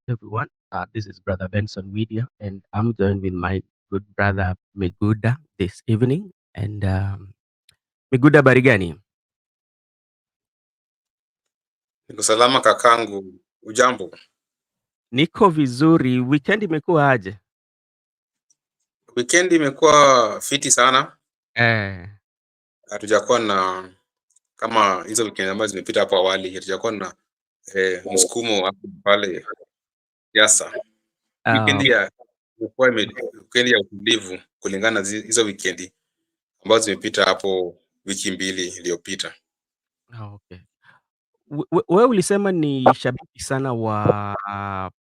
everyone. This is Brother Benson Media, and I'm joined with my good brother MIGUDA this evening. And MIGUDA Barigani, Niko salama kakangu, ujambo? niko vizuri. Weekend imekuwa aje? Weekend imekuwa fiti sana, Eh, hatujakuwa na kama hizo weekend ambazo zimepita hapo awali, hatujakuwa na msukumo hapo pale siasa. uh, Weekend ya utulivu kulingana na hizo weekend ambazo zimepita hapo wiki mbili iliyopita. okay. Wewe ulisema ni shabiki sana wa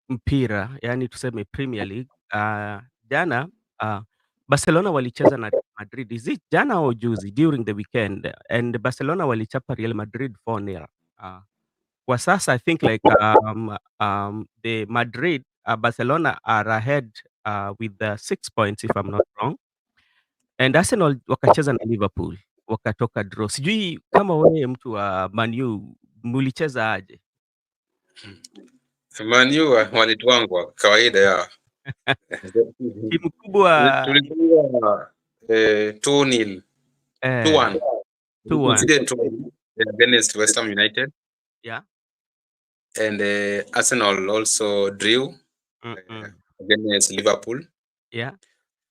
mpira, yani tuseme Premier League. Jana Barcelona walicheza na Real Madrid. Is it jana au juzi during the weekend? And Barcelona walichapa Real Madrid 4-0. Kwa sasa I think like the Madrid Barcelona are ahead with the 6 points if I'm not wrong. And Arsenal wakacheza na Liverpool wakatoka draw. Sijui kama wewe mtu wa Man U mulicheza aje? Man U walitwangwa kawaida ya Timu kubwa tulikuwa 2-0 eh, 2-1 2-1. conceded 2 against West Ham United. Yeah. And Arsenal also drew against Liverpool. Yeah.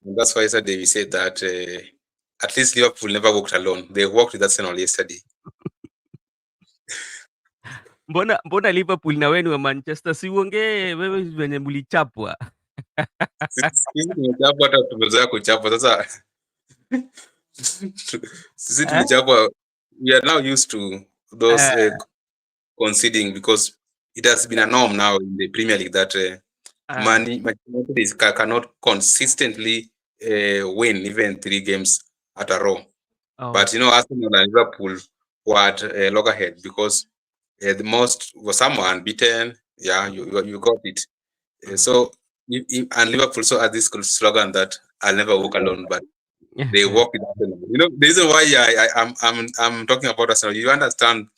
And that's why yesterday we said that at least Liverpool never walked alone. They walked with Arsenal yesterday. Mbona Liverpool na wewe ni wa Manchester, si uongee wewe venye mlichapwa. Sisi tumechapwa, hata tumezoea kuchapwa sasa. Sisi tulichapwa, we are now used to those conceding because it has been a norm now in the Premier League that Manchester United cannot consistently win even 3 games at a row. Oh. But you know, Arsenal and Liverpool were at loggerhead because the most was someone unbeaten. Yeah, you got it. So and Liverpool so had this slogan that I'll never walk alone, but they walk with Arsenal. You know, the reason why I'm talking about Arsenal, you understand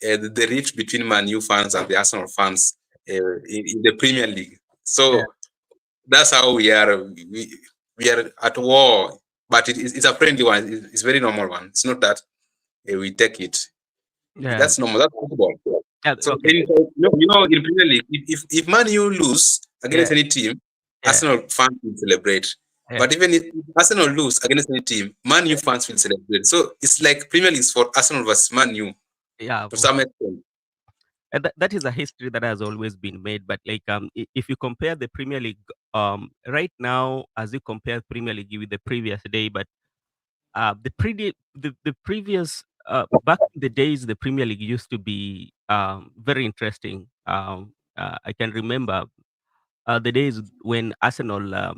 the rift between Man U fans and the Arsenal fans in the Premier League. So that's how we are. We are at war, but it's a friendly one. It's a very normal one. It's not that we take it. Yeah. That's normal. That's football. So okay. in Premier League, if Man U lose against any team, Arsenal fans will celebrate. But even if Arsenal lose against any team, Man U fans will celebrate. So it's like Premier League for Arsenal versus Man U. Yeah. To some extent. That is a history that has always been made. But like if you compare the Premier League right now as you compare Premier League with the previous day, but the previous back in the days the Premier League used to be very interesting. I can remember the days when Arsenal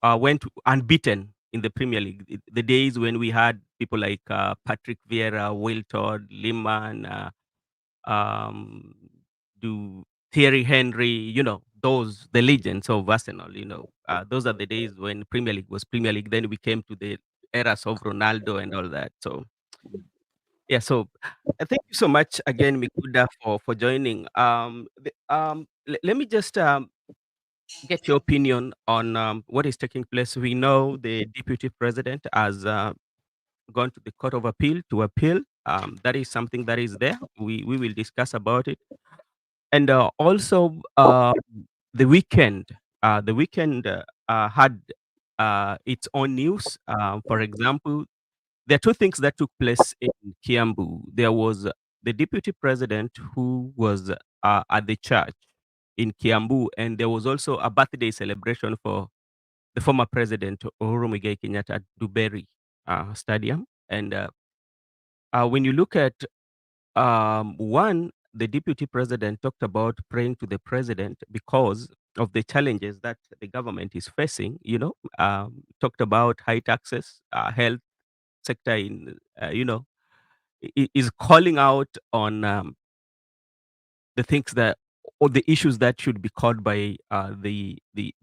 went unbeaten in the Premier League. The days when we had people like Patrick Vieira, Will Todd, Liman, Thierry Henry, you know, the legends of Arsenal, you know. Those are the days when Premier League was Premier League. Then we came to the eras of Ronaldo and all that. So, yeah, so thank you so much again, Mikuda, for joining. Let me just get your opinion on what is taking place. We know the deputy president has gone to the Court of Appeal to appeal. That is something that is there. We will discuss about it. And also the weekend. The weekend had its own news. For example, there are two things that took place in Kiambu. There was the deputy president who was at the church in Kiambu, and there was also a birthday celebration for the former president Uhuru Muigai Kenyatta at Duberry Stadium. And when you look at one, the deputy president talked about praying to the president because of the challenges that the government is facing. You know, talked about high taxes, health sector in is calling out on the things that or the issues that should be called by the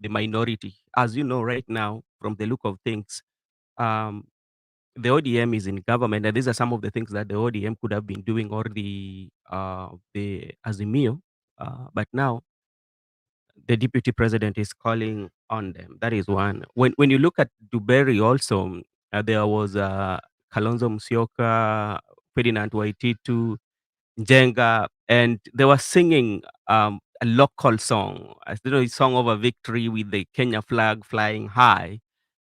minority. As you know, right now, from the look of things, um, the ODM is in government, and these are some of the things that the ODM could have been doing, or the Azimio, but now the deputy president is calling on them. That is one. When you look at Duberi also, there was Kalonzo Musyoka, Ferdinand Waititu, Jenga, and they were singing a local song, a song of a victory with the Kenya flag flying high.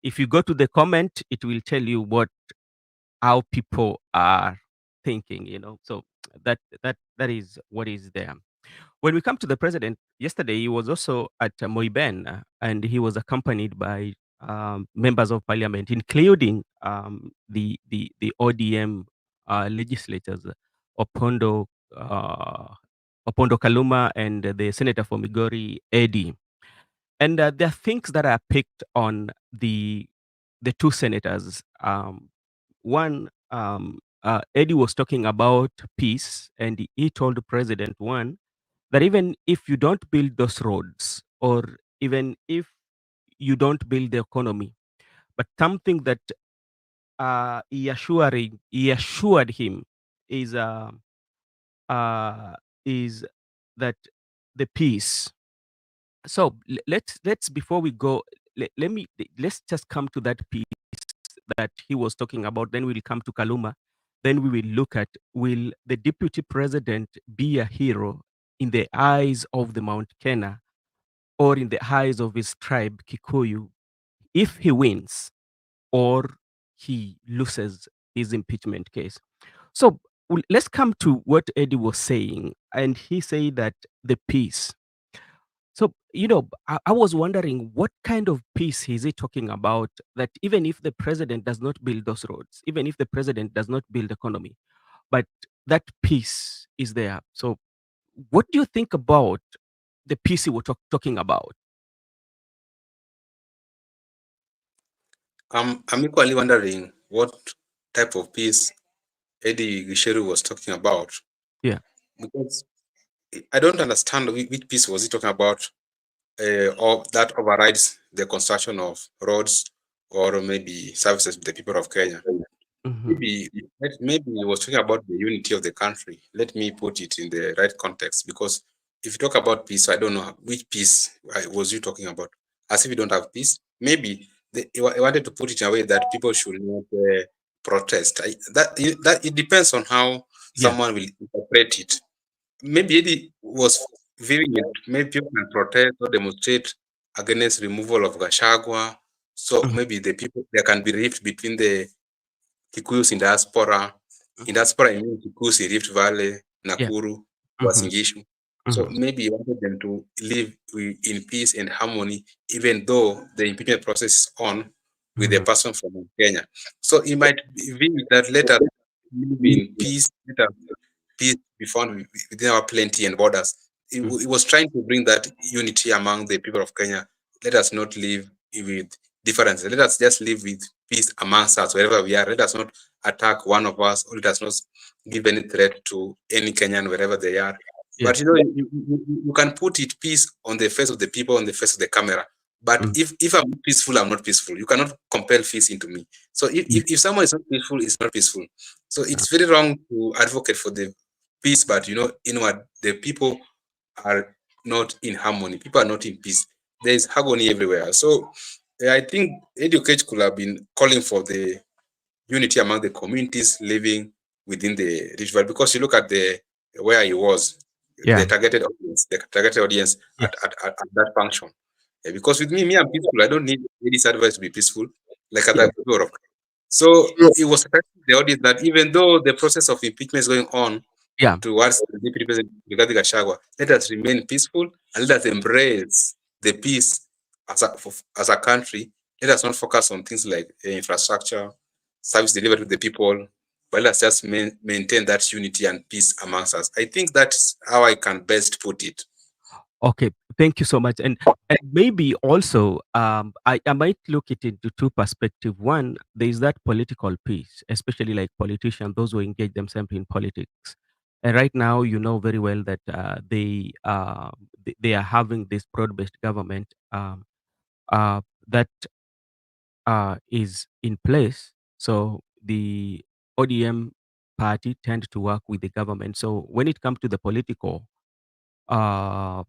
If you go to the comment, it will tell you how people are thinking. So that is what is there. When we come to the president, yesterday he was also at Moiben, and he was accompanied by members of parliament, including the ODM legislators, Opondo, uh, Opondo Kaluma, and the senator for Migori, Eddie. And there are things that are picked on the two senators. One, Eddie was talking about peace, and he told the president, one, that even if you don't build those roads, or even if you don't build the economy, but something that he assured him is uh, is that the peace. So let's before we go, let's just come to that peace that he was talking about. Then we'll come to Kaluma. Then we will look at, will the deputy president be a hero in the eyes of the Mount Kenya, or in the eyes of his tribe, Kikuyu, if he wins or he loses his impeachment case? So let's come to what Eddie was saying. And he said that the peace. So, I was wondering, what kind of peace is he talking about, that even if the president does not build those roads, even if the president does not build economy, but that peace is there. So what do you think about the peace he was talking about? I'm equally wondering what type of peace Eddie Gisheru was talking about, Yeah. because I don't understand which piece was he talking about, or that overrides the construction of roads or maybe services to the people of Kenya. Hmm. Maybe he was talking about the unity of the country. Let me put it in the right context, because if you talk about peace, I don't know which peace was you talking about. As if you don't have peace. Maybe he wanted to put it in a way that people should not protest. That it depends on how Yeah. someone will interpret it. Maybe Eddie was viewing it. Maybe people can protest or demonstrate against removal of Gachagua. So Hmm. maybe the people, there can be rift between the Kikuyus in diaspora. In Hmm. diaspora, I mean Kikuyus in Rift Valley, Yeah. Nakuru, Hmm. Wasingishu. So Hmm. maybe he wanted them to live in peace and harmony, even though the impeachment process is on with a Hmm. person from Kenya. So it might be that let us live in peace, let us peace be found within our plenty and borders. It was trying to bring that unity among the people of Kenya. Let us not live with differences. Let us just live with peace amongst us wherever we are. Let us not attack one of us, or let us not give any threat to any Kenyan wherever they are. Yeah. But you can put it peace on the face of the people, on the face of the camera. But Mm. if I'm peaceful, I'm not peaceful. You cannot compel peace into me. So Yeah. if someone is not peaceful, it's not peaceful. So Uh, it's very wrong to advocate for the peace, but inward the people are not in harmony. People are not in peace. There is agony everywhere. So I think Educate could have been calling for the unity among the communities living within the Rift Valley, because you look at the where he was, Yeah. the targeted audience at, Yes. at that function. Because with me, I'm peaceful. I don't need any advice to be peaceful, like Yeah. other people. So it was affecting the audience that even though the process of impeachment is going on Yeah. towards the Deputy President Rigathi Gachagua, let us remain peaceful and let us embrace the peace as a country. Let us not focus on things like infrastructure, service delivery to the people, but let's just maintain that unity and peace amongst us. I think that's how I can best put it. Okay, thank you so much. And maybe also, I might look at it into two perspectives. One, there is that political piece, especially like politicians, those who engage themselves in politics. And right now, you know very well that they are having this broad-based government that is in place. So the ODM party tend to work with the government. So when it comes to the political uh,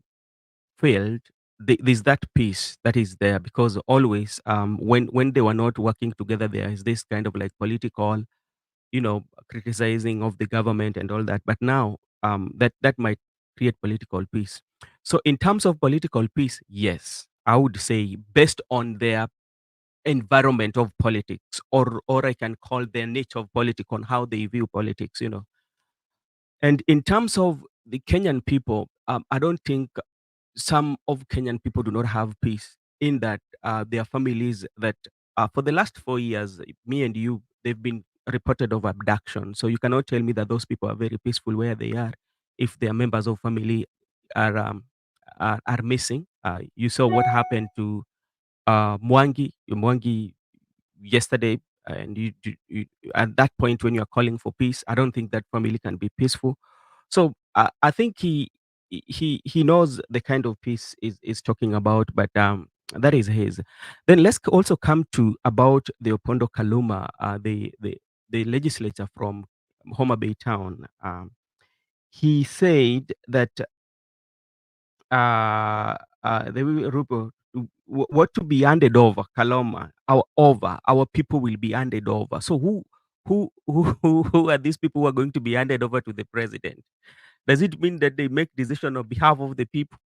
field, there's that piece that is there, because always when they were not working together, there is this kind of like political, criticizing of the government and all that. But now that might create political peace. So in terms of political peace, yes, I would say based on their environment of politics, or I can call their nature of politics, on how they view politics. And in terms of the Kenyan people, I don't think some of Kenyan people do not have peace, in that their families that for the last 4 years, me and you, they've been reported of abduction. So you cannot tell me that those people are very peaceful where they are if their members of family are are missing. You saw what happened to Mwangi yesterday, and at that point when you are calling for peace, I don't think that family can be peaceful. So I think he knows the kind of peace is talking about, but that is his. Then let's also come to about the Opondo Kaluma, the legislator from Homa Bay town. He said that the what to be handed over, Kaloma, our people will be handed over. So who are these people who are going to be handed over to the president? Does it mean that they make decision on behalf of the people?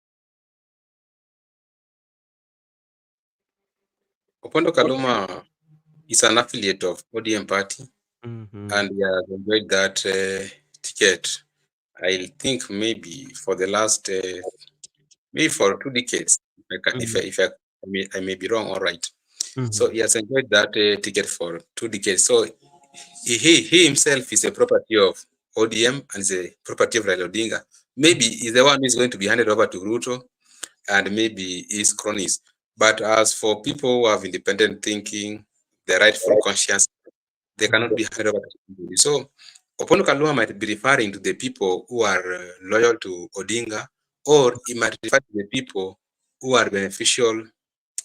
Opondo Kaluma is an affiliate of ODM party, Mm-hmm. and he has enjoyed that ticket. I think maybe for the last maybe for 2 decades. If I may be wrong, all right. So Mm-hmm. he has enjoyed that ticket for 2 decades. So he himself is a property of ODM and is a property of Raila Odinga. Maybe he's the one who is going to be handed over to Ruto, and maybe his cronies. But as for people who have independent thinking, the rightful conscience, they cannot be handed over to somebody. So Opondo Kaluma might be referring to the people who are loyal to Odinga, or he might refer to the people who are beneficial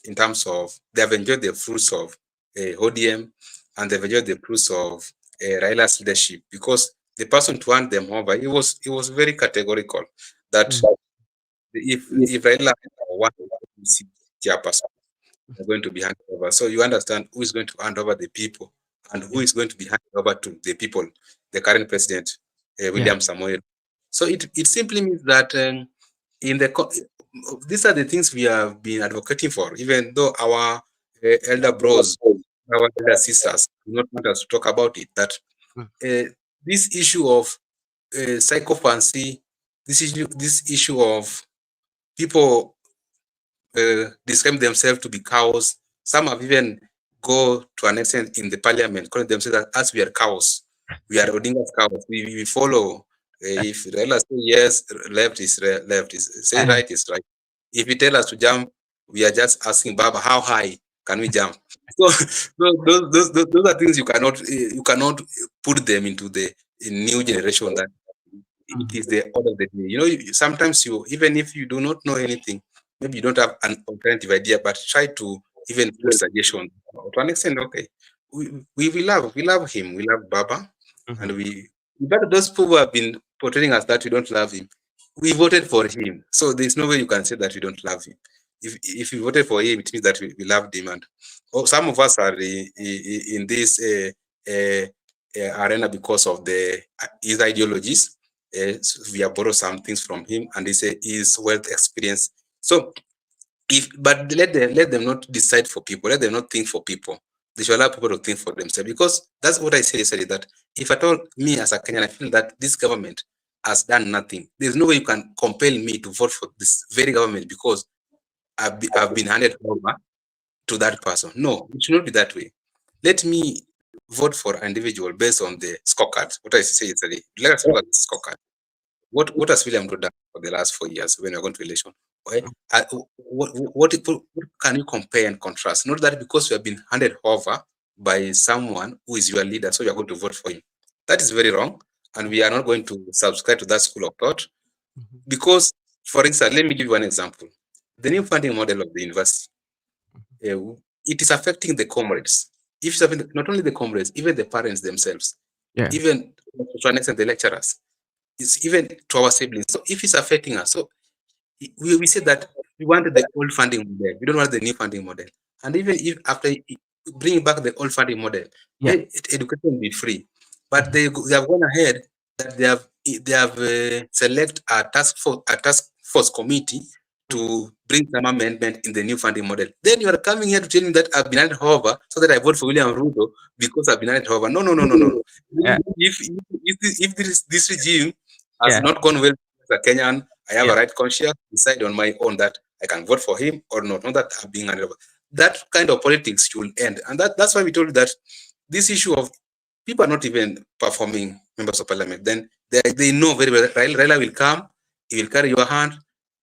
in terms of they have enjoyed the fruits of ODM, and they've enjoyed the fruits of Raila's leadership, because the person to hand them over, he was very categorical that if Raila wanted to see chairperson, they're going to be handed over. So you understand who is going to hand over the people, and who Yeah. is going to be handed over to the people, the current president, Yeah. William Samoei. So it simply means that in the these are the things we have been advocating for, even though our elder bros, our elder sisters do not want us to talk about it. That Mm. uh, this issue of psychophancy, this issue of people describe themselves to be cows. Some have even go to an extent in the parliament, calling themselves that as we are cows, we are Odinga's cows. We follow. If Raila say yes, left is left. Is say Uh, right is right. If he tell us to jump, we are just asking Baba, how high can we jump? So those are things you cannot put them into the new generation, that it is the order of the day. Sometimes even if you do not know anything, maybe you don't have an alternative idea, but try to even put suggestions to an extent. Okay, we love him, we love Baba, and mhm. but those people who have been portraying us that we don't love him, we voted for him, so there's no way you can say that we don't love him. If you voted for him, it means that we loved him, and some of us are in this uh, arena because of his ideologies. So we have borrowed some things from him, and he say his wealth experience. So but let them not decide for people. Let them not think for people. They should allow people to think for themselves, because that's what I said yesterday. That if at all me as a Kenyan, I feel that this government has done nothing. There's no way you can compel me to vote for this very government because I've been handed over to that person. No, it should not be that way. Let me vote for an individual based on the scorecard. What I said yesterday. Let us look at the scorecard. What has William Ruto done for the last 4 years when we're going to election? Okay? What can you compare and contrast? Not that because you have been handed over by someone who is your leader, so you're going to vote for him. That is very wrong, and we are not going to subscribe to that school of thought. Mhm. Because, for instance, let me give you one example. The new funding model of the university, uh, it is affecting the comrades. if it's affecting not only the comrades, even the parents themselves, Yeah. even to an extent the lecturers, it's even to our siblings. So if it's affecting us, so we said that we wanted the old funding model. We don't want the new funding model. And even if after bringing back the old funding model, Yeah. then education will be free. But Mhm. they have gone ahead that they have select a task force committee Mm. to bring some amendment in the new funding model. Then you are coming here to tell me that I've been handed over so that I vote for William Ruto because I've been handed over. No, no, no, no, no, no. Yeah. If this regime has Yeah. not gone well as a Kenyan, I have Yeah. a right conscience to decide on my own that I can vote for him or not. Not that I'm being handed over. That kind of politics should end. And that's why we told you that this issue of people are not even performing members of parliament. Then they know very well Raila will come, he will carry your hand,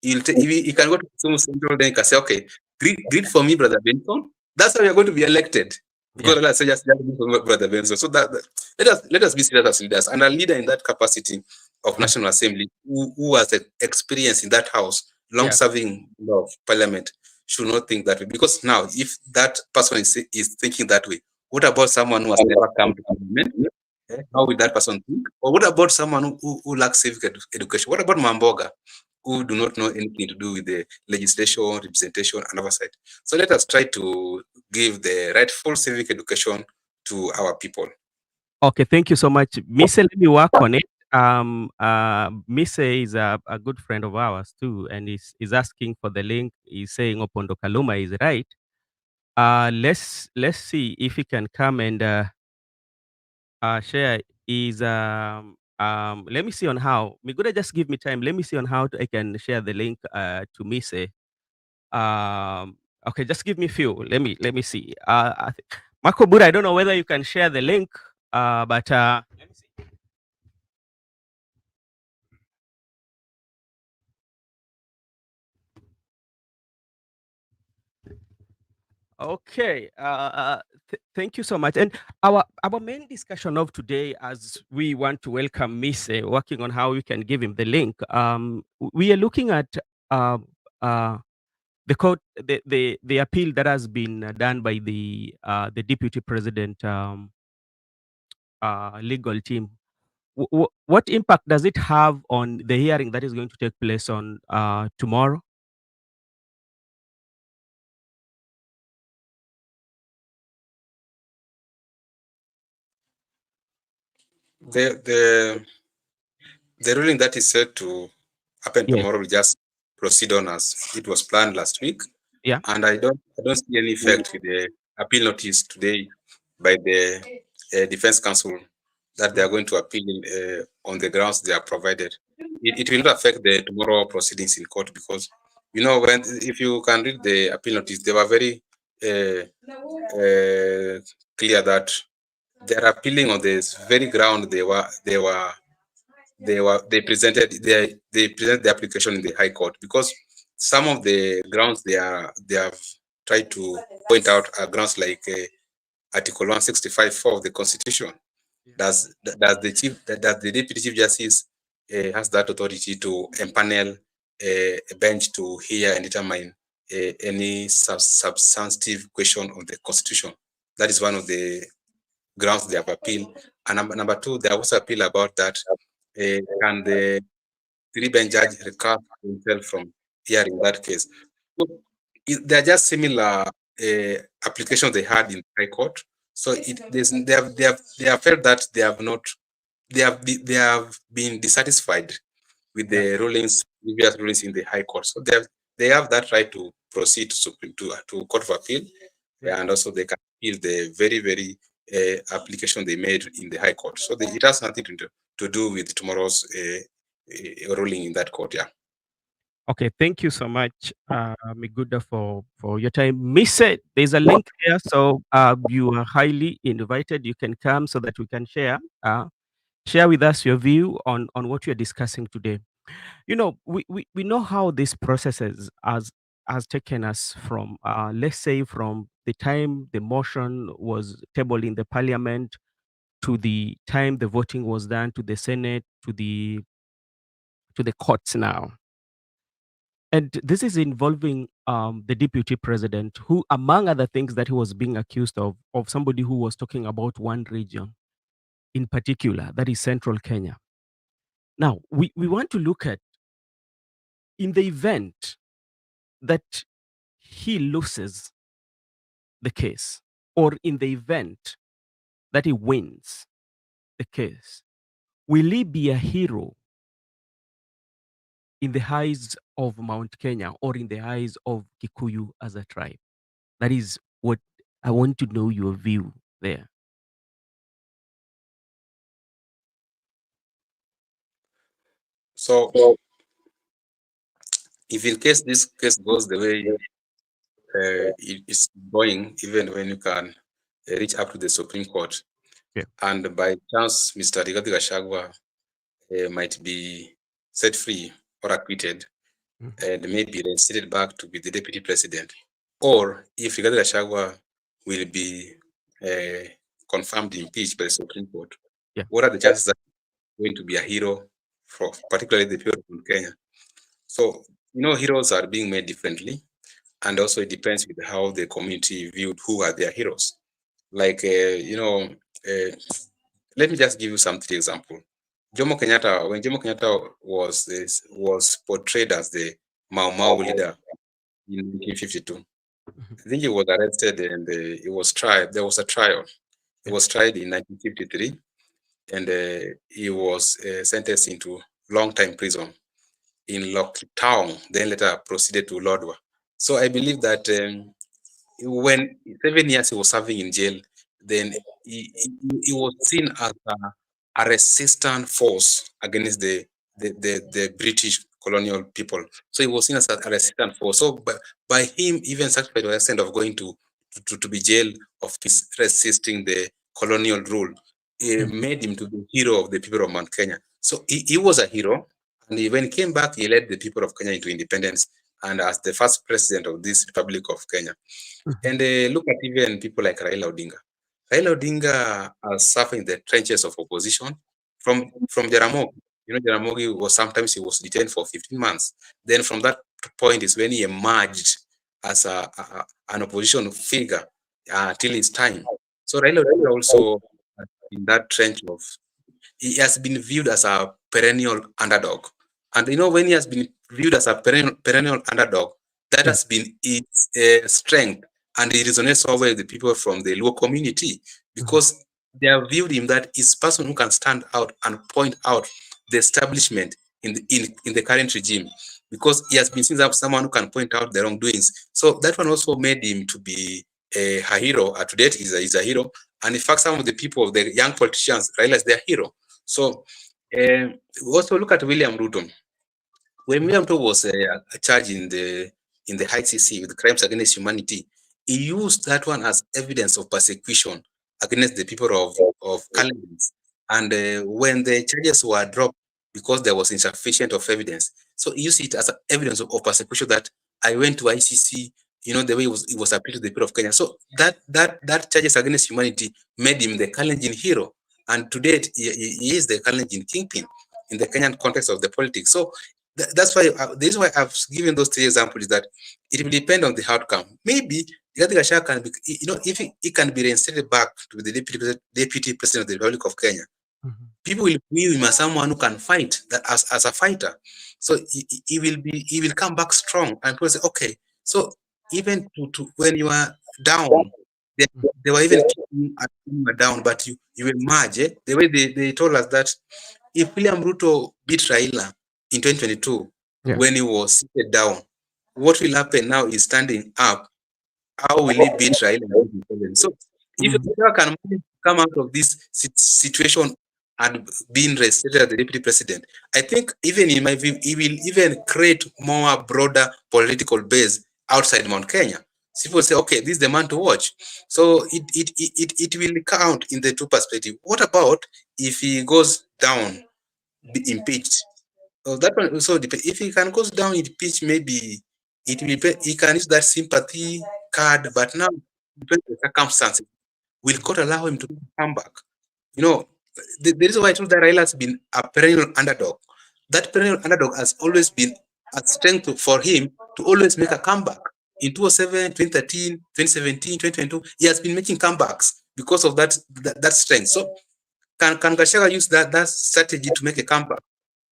he can go to some central, then he can say, okay, greet for me, Brother Benson. That's how you're going to be elected. Yeah. Because Raila said, just greet for me, Brother Benson. So let us be serious as leaders. And a leader in that capacity of Yeah. National Assembly who has experience in that house, long Yeah. serving of parliament, should not think that way. Because now, if that person is thinking that way, what about someone who has never come to parliament? How will that person think? Or what about someone who lacks civic education? What about Mamboga, who do not know anything to do with the legislation, representation, and oversight? So let us try to give the rightful civic education to our people. Okay, thank you so much. Mise, let me work on it. Mise is a good friend of ours too, and is asking for the link. He's saying Opondo Kaluma is right. Let's see if he can come and share. Is Let me see on how. Miguda, just give me time. Let me see on how I can share the link to Mise. Okay, just give me a few. Let me see. MCOBURA, I don't know whether you can share the link, but let me see. Okay. Thank you so much. And our main discussion of today, as we want to welcome Mise, working on how we can give him the link. We are looking at uh, uh, the court, the appeal that has been done by the deputy president legal team. What impact does it have on the hearing that is going to take place on tomorrow? The the ruling that is set to happen Yes. tomorrow will just proceed on as it was planned last week. Yeah. And I don't see any effect with the appeal notice today by the defense counsel that they Mm. are going to appeal on the grounds they are provided. It will not affect the tomorrow proceedings in court because when if you can read the appeal notice, they were very uh, clear that they are appealing on this very ground they present the application in the high court because some of the grounds they have tried to point out are grounds like Article 165 of the Constitution. Yeah. Does the deputy chief justice has that authority to empanel a bench to hear and determine any substantive question on the Constitution? That is one of the grounds they have appealed. And number two, they also appeal about that. Can the three-bench judge recuse himself from hearing that case? So they're just similar applications they had in high court. So they have felt that they have been dissatisfied with Yeah. the previous rulings in the high court. So they have that right to proceed to court of appeal, Right. and also they can appeal the very very application they made in the high court. So it has nothing to do with tomorrow's ruling in that court. Yeah. Okay, thank you so much, Miguda, for your time. Mise, there's a link here, so you are highly invited. You can come so that we can share with us your view on what you're discussing today. We know how this processes has taken us from, let's say, from the time the motion was tabled in the parliament to the time the voting was done to the Senate to the courts now. And this is involving the deputy president, who, among other things that he was being accused of somebody who was talking about one region in particular, that is Central Kenya. Now, we want to look at, in the event that he loses the case, or in the event that he wins the case, will he be a hero in the eyes of Mount Kenya or in the eyes of Kikuyu as a tribe? That is what I want to know your view there. So if in case this case goes the way it is going, even when you can reach up to the Supreme Court, Yeah. and by chance Mr. Rigathi Gachagua might be set free or acquitted, and maybe reinstated back to be the deputy president, or if Rigathi Gachagua will be confirmed impeached by the Supreme Court, Yeah. what are the chances that he's going to be a hero for particularly the people of Kenya? So, heroes are being made differently, and also it depends with how the community viewed who are their heroes. Like, let me just give you some three example. Jomo Kenyatta, when Jomo Kenyatta was portrayed as the Mau Mau leader in 1952, I think he was arrested and he was tried. There was a trial. He Yeah. was tried in 1953, and he was sentenced into long time prison in Locktown, then later proceeded to Lodwa. So I believe that when 7 years he was serving in jail, then he was seen as a resistant force against the British colonial people. So he was seen as a resistant force. So by him even sacrificed to the extent of going to be jail of his resisting the colonial rule, it made him to be hero of the people of Mount Kenya. So he was a hero, and when he came back, he led the people of Kenya into independence and as the first president of this Republic of Kenya. And look at even people like Raila Odinga. Raila Odinga is suffering the trenches of opposition from Jaramogi. Jaramogi was sometimes he was detained for 15 months. Then from that point is when he emerged as an opposition figure till his time. So Raila Odinga also in that trench of he has been viewed as a perennial underdog. And when he has been viewed as a perennial underdog, that Yeah. has been its strength. And it resonates so well with the people from the Luo community because they have viewed him that he's a person who can stand out and point out the establishment in the current regime because he has been seen as someone who can point out the wrongdoings. So that one also made him to be a hero. To date, he's a hero. And in fact, some of the people, the young politicians, realize they're hero. So also look at William Ruto. When William Ruto was charged in the ICC with crimes against humanity, he used that one as evidence of persecution against the people of Kalins. And when the charges were dropped because there was insufficient of evidence, so he used it as evidence of persecution that I went to ICC. The way it was appealed to the people of Kenya. So that charges against humanity made him the Kalenjin hero. And to date, he is the Kalenjin kingpin in the Kenyan context of the politics. So that's why this is why I've given those three examples that it will depend on the outcome. Maybe Rigathi Gachagua can be, if he can be reinstated back to the deputy president of the Republic of Kenya, people will view him as someone who can fight that as a fighter. So he will come back strong and people say, okay, so even to when you are down, they were even keeping you down, but you emerge. The way they told us that if William Ruto beat Raila in 2022 Yeah. when he was seated down, what will happen now is standing up. How will he beat Raila in 2027? So if Raila can come out of this situation and being reinstated as the deputy president, I think even in my view, he will even create more broader political base outside Mount Kenya. So people say, okay, this is the man to watch. So it will count in the two perspective. What about if he goes down, be impeached? So that one also depends. If he can goes down in pitch, maybe it will depend. He can use that sympathy card, but now depends on the circumstances. Will court allow him to come back? You know, the reason why I told that Raila has been a perennial underdog. That perennial underdog has always been a strength for him to always make a comeback. In 2007, 2013, 2017, 2022, he has been making comebacks because of that strength. So can Gachagua use that strategy to make a comeback?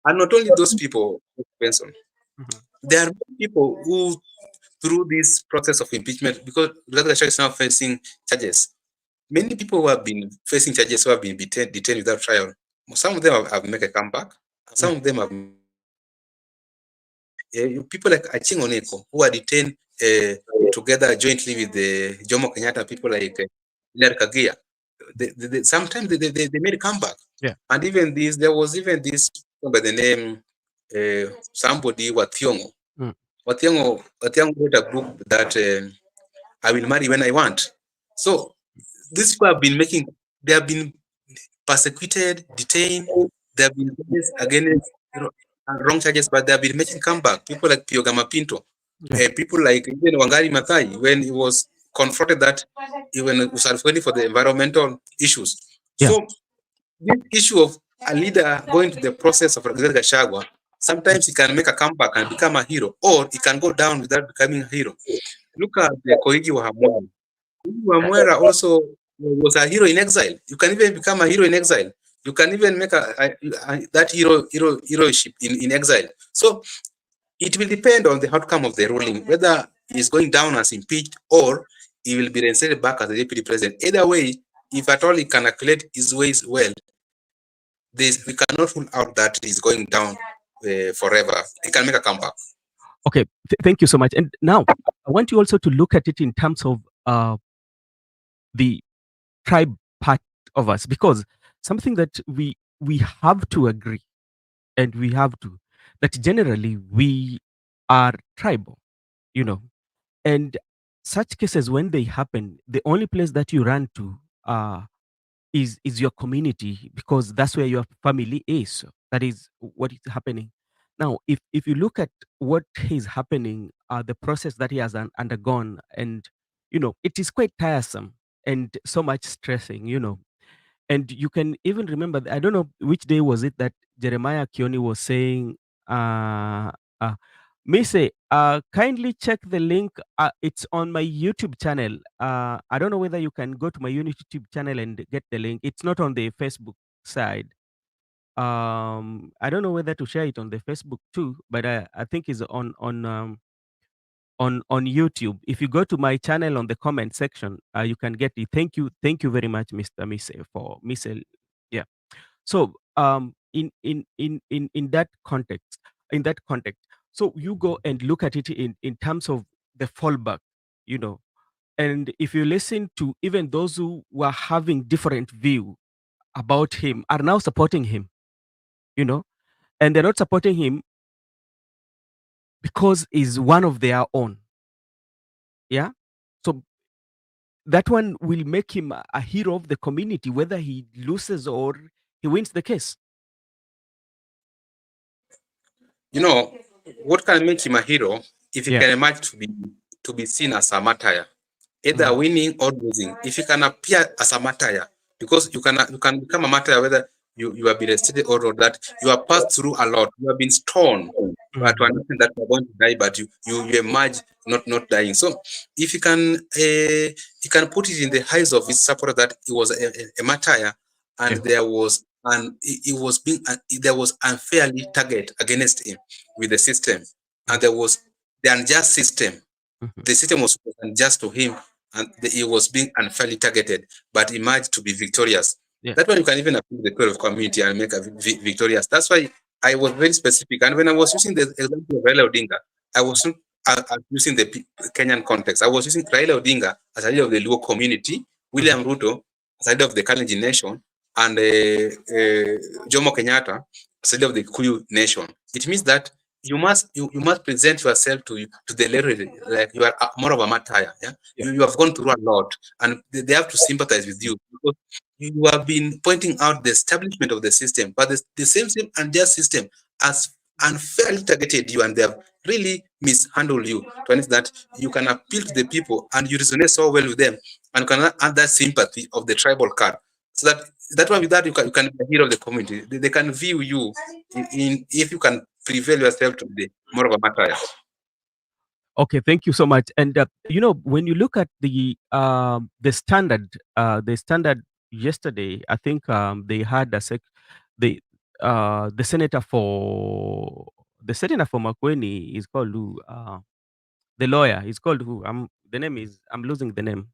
And not only those people, Benson, Mhm. there are many people who, through this process of impeachment, because Gachagua is now facing charges. Many people who have been facing charges, who have been detained without trial, some of them have made a comeback, and Yeah. some of them have people like Aching Oneko, who are detained together jointly with the Jomo Kenyatta, people like Hilary Kagia. Sometimes they made a comeback. Yeah. And even this, there was even this by the name somebody Wathiongo. Mm. Wathiongo wrote a book that I will marry when I want. So these people have been they have been persecuted, detained. They have been against wrong charges, but they have been making comeback. People like Piogama Pinto, Yeah. people like even Wangari Maathai, when he was confronted that even was advocating for the environmental issues. Yeah. So this issue of a leader going to the process of Gachagua, sometimes he can make a comeback and become a hero, or he can go down without becoming a hero. Look at the Koigi Wahamura. Wamwera also was a hero in exile. You can even become a hero in exile. You can even make that heroship in exile. So it will depend on the outcome of the ruling, whether he's going down as impeached or he will be reinstated back as the deputy president. Either way, if at all he can calculate his ways well, we cannot rule out that he's going down forever. He can make a comeback. Okay. Thank you so much. And now I want you also to look at it in terms of the tribe part of us, because something that we have to agree, and we have to, that generally we are tribal, you know. And such cases, when they happen, the only place that you run to is your community, because that's where your family is. That is what is happening. Now, if you look at what is happening, the process that he has undergone, and it is quite tiresome and so much stressing, and you can even remember, I don't know which day was it that Jeremiah Kioni was saying, uh, uh, Mise, kindly check the link. It's on my YouTube channel. I don't know whether you can go to my YouTube channel and get the link. It's not on the Facebook side. I don't know whether to share it on the Facebook too, but I think it's on YouTube. If you go to my channel on the comment section, you can get it. Thank you very much, Mr. Mise, for Mise. Yeah. So in that context, so you go and look at it in terms of the fallback, you know. And if you listen to even those who were having different view about him are now supporting him, you know, and they're not supporting him because he's one of their own. Yeah. So that one will make him a hero of the community, whether he loses or he wins the case. You know, what can make him a hero if he Yeah. can emerge to be seen as a martyr, either Mm. winning or losing. If you can appear as a martyr, because you can become a martyr whether you have been arrested or that you have passed through a lot, you have been stoned to Mm. understand that you're going to die, but you emerge not dying. So if you can put it in the eyes of his supporter that he was a martyr, and Yeah. it was being there was unfairly target against him with the system, Mm. and there was the unjust system. Mhm. The system was unjust to him, and he was being unfairly targeted, but emerged to be victorious. Yeah. That's why you can even appeal the code of community and make a victorious. That's why I was very specific. And when I was using the example of Raila Odinga, I was not using the Kenyan context. I was using Raila Odinga as a leader of the Luo community, Mhm. William Ruto as a leader of the Kalenjin nation, and Jomo Kenyatta as a leader of the Kuyu nation. It means that you must present yourself to the level like you are more of a martyr. Yeah, Yeah. you have gone through a lot, and they have to sympathize with you because you have been pointing out the establishment of the system, but the same unjust system has unfairly targeted you, and they have really mishandled you. To understand that you can appeal to the people and you resonate so well with them, and you can add that sympathy of the tribal card, so that one with that you can be a hero of the community. They can view you in if you can prevail yourself to be more of a martyr. Okay, thank you so much. And when you look at the standard yesterday, I think they had the the senator for Makueni is called who? The lawyer is called who? The name is I'm losing the name.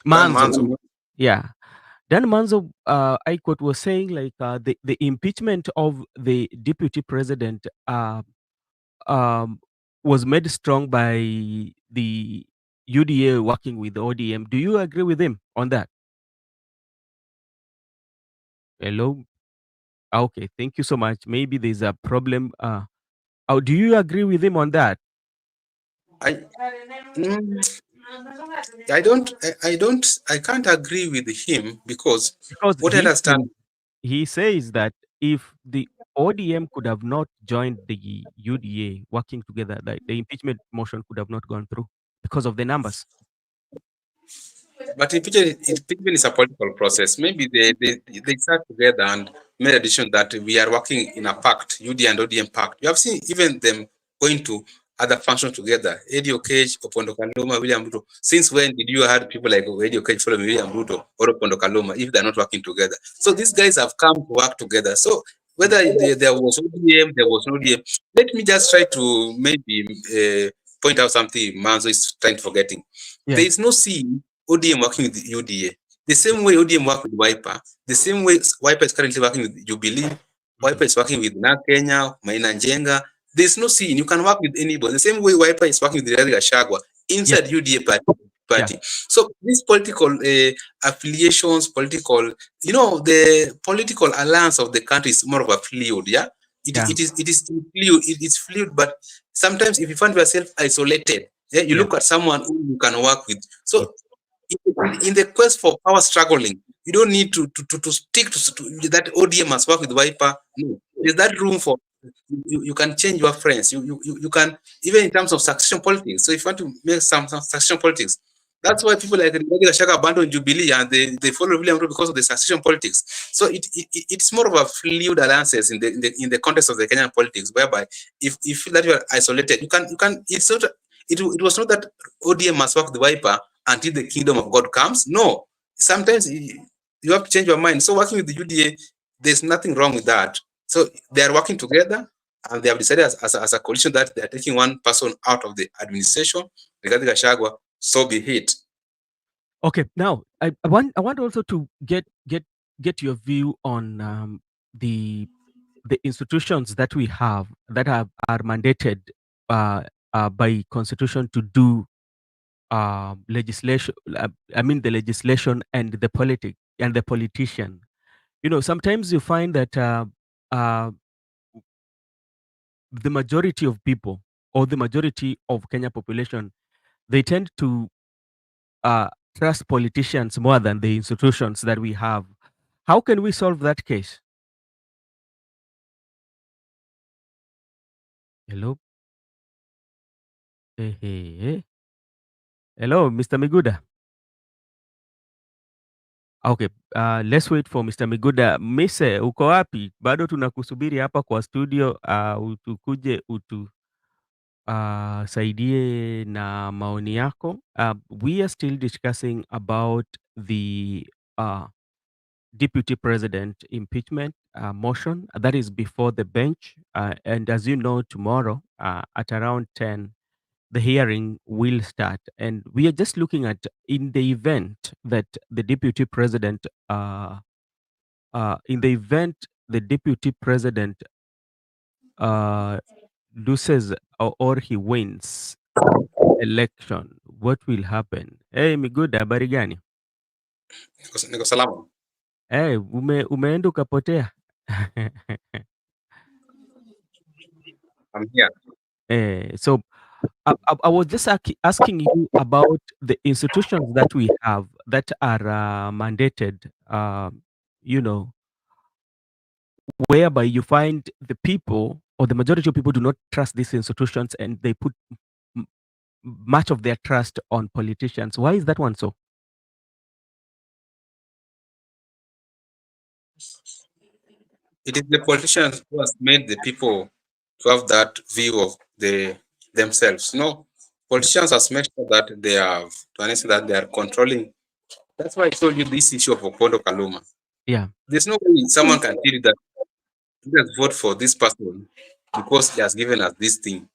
Dan Manzo. Manzo. Yeah. Dan Manzo, I quote, was saying like the impeachment of the deputy president um, was made strong by the UDA working with the ODM. Do you agree with him on that? Hello? Okay, thank you so much. Maybe there's a problem. Do you agree with him on that? I mm, I can't agree with him because Because what I understand. he says that if the ODM could have not joined the UDA working together, the impeachment motion could have not gone through because of the numbers. But impeachment is a political process. Maybe they sat together and made a decision that we are working in a pact, UD and ODM pact. You have seen even them going to other functions together. Eddie Okage, Opondo Kaluma, William Ruto. Since when did you have people like Eddie Okage following William Ruto or Opondo Kaluma if they're not working together? So these guys have come to work together. So whether there was ODM, there was no ODM, let me just try to maybe point out something Manzo is trying to forgetting. Yeah. There is no C ODM working with UDA. The same way ODM work with Wiper, the same way Wiper is currently working with Jubilee, Wiper is working with NARC Kenya, Maina Njenga. There's no scene. You can work with anybody. The same way Wiper is working with Gachagua Yeah. inside UDA party. Yeah. So these political affiliations, the political alliance of the country is more of a fluid, yeah? It is fluid, it is fluid, but sometimes if you find yourself isolated, yeah, you look at someone who you can work with. So in the quest for power struggling, you don't need to stick to that ODM must work with Wiper. No, there's that room for you can change your friends. You can, even in terms of succession politics. So if you want to make some succession politics, that's why people like Rigathi Gachagua abandoned Jubilee and they follow William Ruto because of the succession politics. So it's more of a fluid alliances in the context of the Kenyan politics, whereby if you feel that you are isolated, you can. It's not. It was not that ODM must work with Wiper until the kingdom of God comes. No, sometimes you have to change your mind. So working with the UDA, there's nothing wrong with that. So they are working together and they have decided as a coalition that they are taking one person out of the administration, regarding Gachagua, so be it. Okay, now I want also to get your view on the institutions that we have that are mandated by constitution to do legislation. I mean the legislation and the politician. Sometimes you find that uh, the majority of people or the majority of Kenya population, they tend to uh, trust politicians more than the institutions that we have. How can we solve that case? Hello? Hey, hey, hey. Hello, Mr. Miguda. Okay, let's wait for Mr. Miguda. Mise, uko wapi? Bado tunakusubiri hapa kwa studio, utukuje saidie na maoni yako. We are still discussing about the deputy president impeachment motion that is before the bench. And as you know, tomorrow at around 10, the hearing will start. And we are just looking at, in the event that the deputy president, the deputy president loses or he wins election, what will happen? Hey, Miguda, habari gani? Niko salama. Hey, umeenda ukapotea. I'm here. So I was just asking you about the institutions that we have that are mandated, you know, whereby you find the people or the majority of people do not trust these institutions and they put m- much of their trust on politicians. Why is that one so? it is the politicians who has made the people to have that view of themselves. No, Yeah, politicians has made sure that they have to an extent that they are controlling. That's why I told you this issue of Opondo Kaluma. yeah, There's no way someone can tell you that let's vote for this person because he has given us this thing.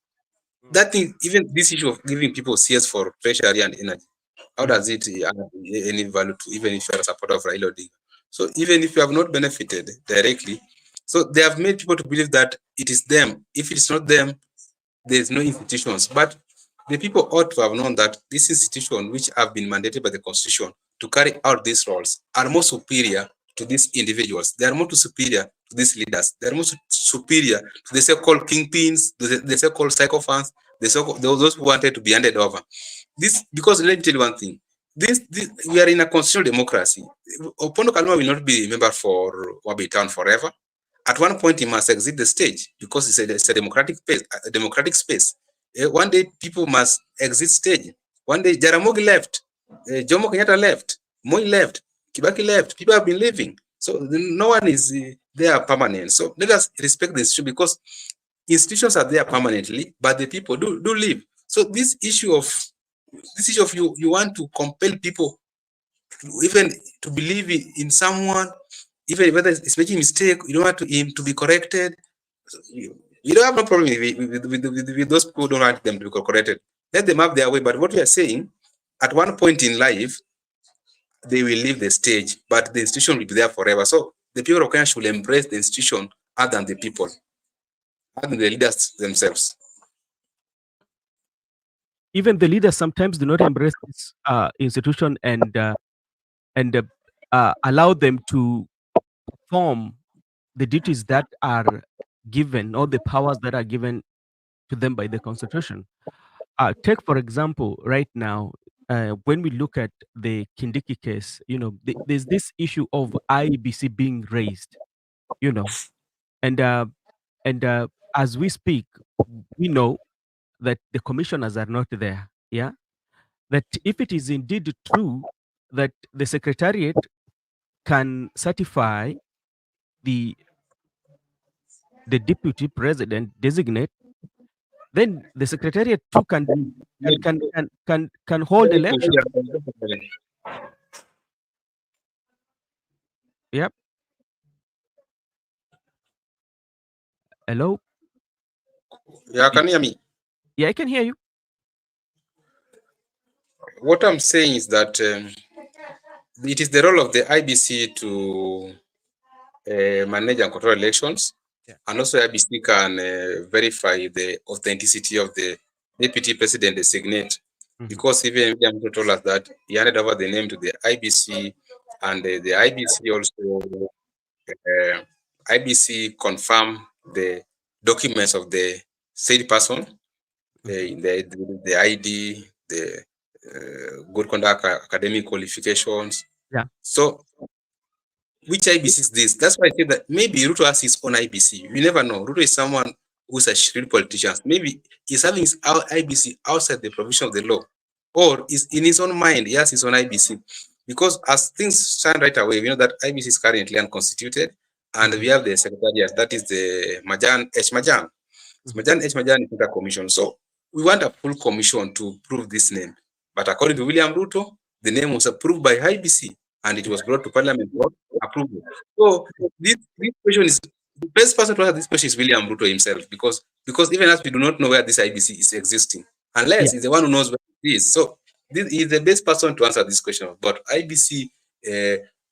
That thing, even this issue of giving people CS for treasury and energy, how mhm, does it add any value to even if you are a supporter of Raila Odinga? So even if you have not benefited directly, so they have made people to believe that it is them. If it's not them, there is no institutions. But the people ought to have known that these institutions, which have been mandated by the constitution to carry out these roles, are more superior to these individuals. They are more superior to these leaders. They are more superior to the so-called kingpins, the so-called psychophants, those who wanted to be handed over. This because let me tell you one thing. This we are in a constitutional democracy. Opondo Kaluma will not be a member for Wabi Town forever. At one point, he must exit the stage because it's a democratic space. A democratic space. One day, people must exit stage. One day, Jaramogi left, Jomo Kenyatta left, Moi left, Kibaki left. People have been leaving, so no one is there permanent. So let us respect this issue because institutions are there permanently, but the people do leave. So this issue of you want to compel people even to believe in someone, even whether it's making mistake, you don't want him to be corrected. So you don't have no problem with those people who don't want them to be corrected. Let them have their way. But what we are saying, at one point in life, they will leave the stage, but the institution will be there forever. So the people of Kenya should embrace the institution other than the people, other than the leaders themselves. even the leaders sometimes do not embrace this institution and allow them to perform the duties that are given or the powers that are given to them by the constitution. Take for example, right now, when we look at the Kindiki case, there's this issue of IBC being raised, you know, and as we speak, we know that the commissioners are not there. Yeah, that if it is indeed true that the secretariat can certify the the deputy president designate, then the secretariat too can hold elections. Yep. Hello. Yeah, Y- can you hear me? Yeah, I can hear you. What I'm saying is that it is the role of the IBC to manage and control elections. Yeah. And also IBC can verify the authenticity of the deputy president designate. Mhm. Because even William Ruto told us that he handed over the name to the IBC, and the IBC also IBC confirmed the documents of the said person, Mhm. the ID, the good conduct academic qualifications. Yeah. So which IBC is this? That's why I say that maybe Ruto has his own IBC. You never know. Ruto is someone who's a shrewd politician. Maybe he's having his IBC outside the provision of the law, or is in his own mind. He has his own IBC. Because as things stand right away, we know that IBC is currently unconstituted, and Mhm. we have the secretariat, that is the Majan H. Majan. So Mhm. Majan H. Majan is not a commission. So we want a full commission to prove this name. But according to William Ruto, the name was approved by IBC and it was brought to Parliament for approval. So this question is the best person to answer this question is William Ruto himself because even as we do not know where this IBC is existing, Yeah. unless he's the one who knows where it is. So this is the best person to answer this question about IBC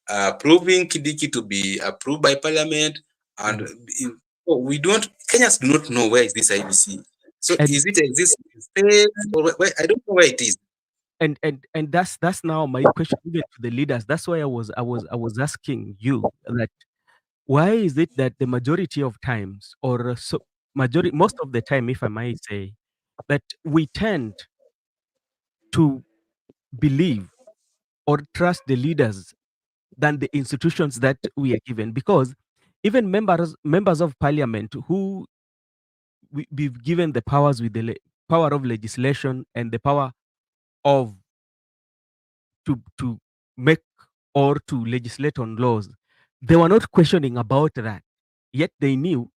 approving Kidiki to be approved by Parliament and Mhm. so we don't Kenyans do not know where is this IBC. So And is it exist in space or where, I don't know where it is. and that's now my question even to the leaders. That's why I was asking you that why is it that the majority of times or majority most of the time, if I might say, that we tend to believe or trust the leaders than the institutions that we are given, because even members of parliament who we've given the powers with the power of legislation and the power of to make or to legislate on laws, they were not questioning about that. Yet they knew,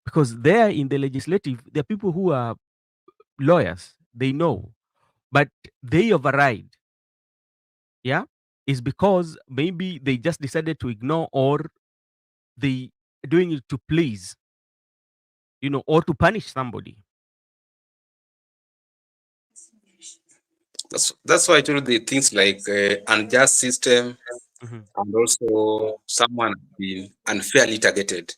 because there in the legislative, there are people who are lawyers, they know, but they override. Yeah. Is because maybe they just decided to ignore, or they doing it to please, or to punish somebody. That's why I told you the things like unjust system Mhm, and also someone being unfairly targeted.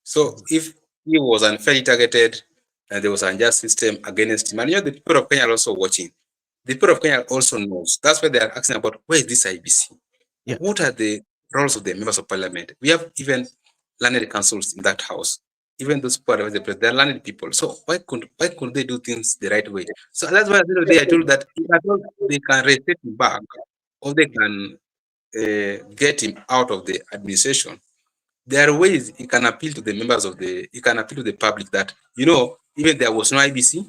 So mhm. if he was unfairly targeted and there was an unjust system against him, and the people of Kenya are also watching. The people of Kenya also knows. That's why they are asking about where is this IBC? Yeah. What are the roles of the members of parliament? We have even learned councils in that house. Even those people are the president, they're learned people. So why couldn't they do things the right way? So that's why at the end of the day I told you that if at all they can reset him back, or they can get him out of the administration, there are ways he can appeal to the members of the he can appeal to the public that even there was no IBC,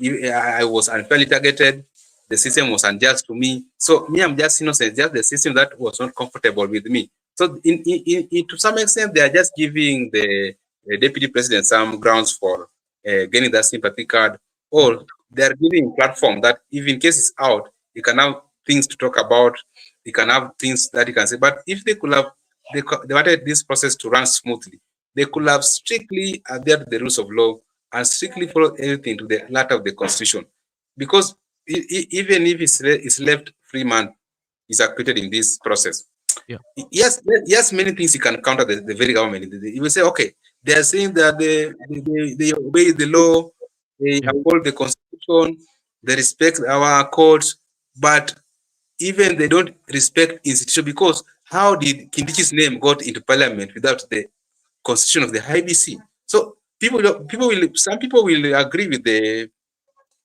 I was unfairly targeted. The system was unjust to me. So me, I'm just innocent. Just the system that was not comfortable with me. So to some extent, they are just giving the deputy president some grounds for getting that sympathy card, Mhm. or they are giving platform that if in case it's out, you can have things to talk about. You can have things that you can say. But if they could have, they wanted this process to run smoothly. They could have strictly adhered to the rules of law and strictly follow everything to the letter of the constitution. Because even if it's left free man is acquitted in this process, Yeah. yes, many things you can counter the very government. You will say, okay, they are saying that they obey the law, they Yeah. uphold the constitution, they respect our courts, but even they don't respect institution, because how did Kindichi's name got into parliament without the constitution of the IBC? So some people will agree with the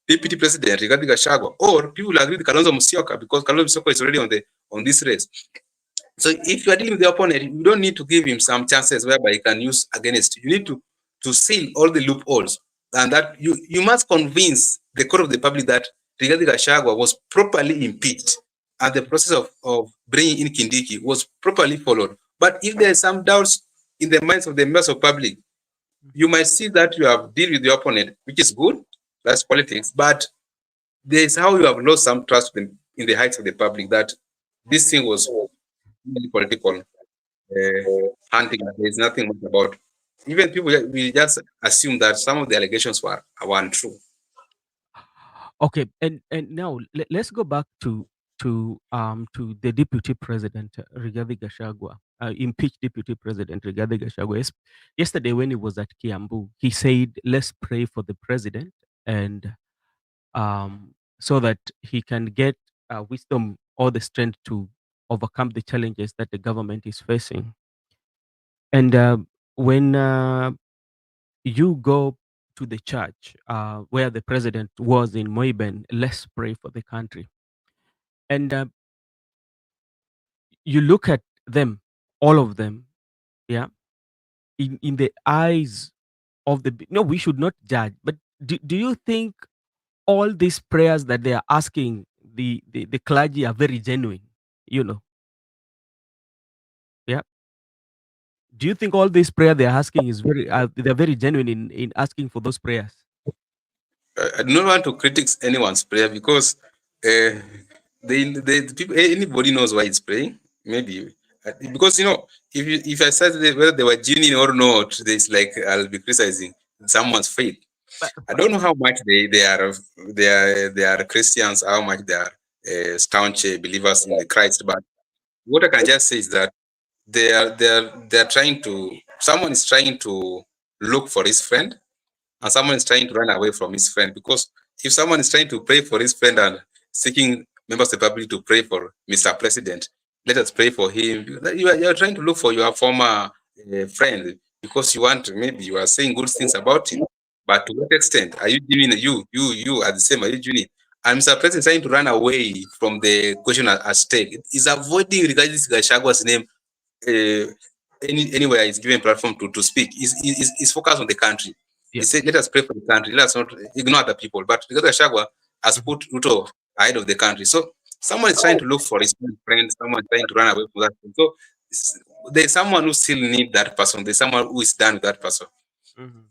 deputy president regarding Gachagua, or people will agree with Kalonzo Musyoka because Kalonzo Musyoka is already on this race. So if you are dealing with the opponent, you don't need to give him some chances whereby he can use against you. You need to seal all the loopholes, and that you must convince the court of the public that Rigathi Gachagua was properly impeached, and the process of bringing in Kindiki was properly followed. But if there is some doubts in the minds of the members of public, you might see that you have dealt with the opponent, which is good. That's politics, but there is how you have lost some trust in the heights of the public that this thing was really political hunting. There is nothing much about. Even people will just assume that some of the allegations were untrue. Okay, and now let's go back to the deputy president, Rigathi Gachagua, impeached deputy president Rigathi Gachagua. Yesterday when he was at Kiambu, he said, "Let's pray for the president, and so that he can get wisdom or the strength to overcome the challenges that the government is facing." And when you go to the church where the president was in Moiben, let's pray for the country. And you look at them, all of them, yeah, in the eyes of the, no, we should not judge, but do you think all these prayers that they are asking the clergy are very genuine? You know, yeah. Do you think all this prayer they are asking is they're very genuine in asking for those prayers? I do not want to critique anyone's prayer because the people, anybody knows why it's praying. Maybe because if I said whether they were genuine or not, there's like I'll be criticizing someone's faith. But, I don't know how much they are Christians, how much they are staunch believers in the Christ, but what I can just say is that they are trying to someone is trying to look for his friend, and someone is trying to run away from his friend. Because if someone is trying to pray for his friend and seeking members of the public to pray for Mr. President, let us pray for him. You are trying to look for your former friend because maybe you are saying good things about him. But to what extent are you doing? You are the same. Are you doing? And Mr. President is trying to run away from the question at stake. Is avoiding regarding Gashagua's name uh, anywhere is given platform to speak. Is focused on the country. He yeah. said, let us pray for the country. Let us not ignore other people. But because Gachagua has Mhm. put Ruto ahead of the country. So someone is trying to look for his friend. Someone is trying to run away from that. So there's someone who still need that person. There's someone who is done with that person. Mhm.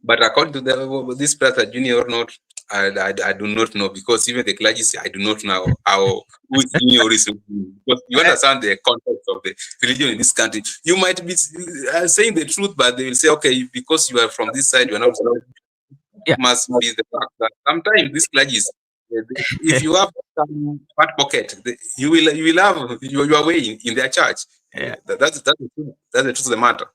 But according to this brother junior or not, I do not know, because even the clergy say, I do not know how who is junior or is who. Because you understand the context of the religion in this country. You might be saying the truth, but they will say, okay, because you are from this side, you are not. Yeah. Must be the fact that sometimes these clergies, if you have some fat pocket, you will have your way in their church. Yeah. That's the truth. That's the truth of the matter.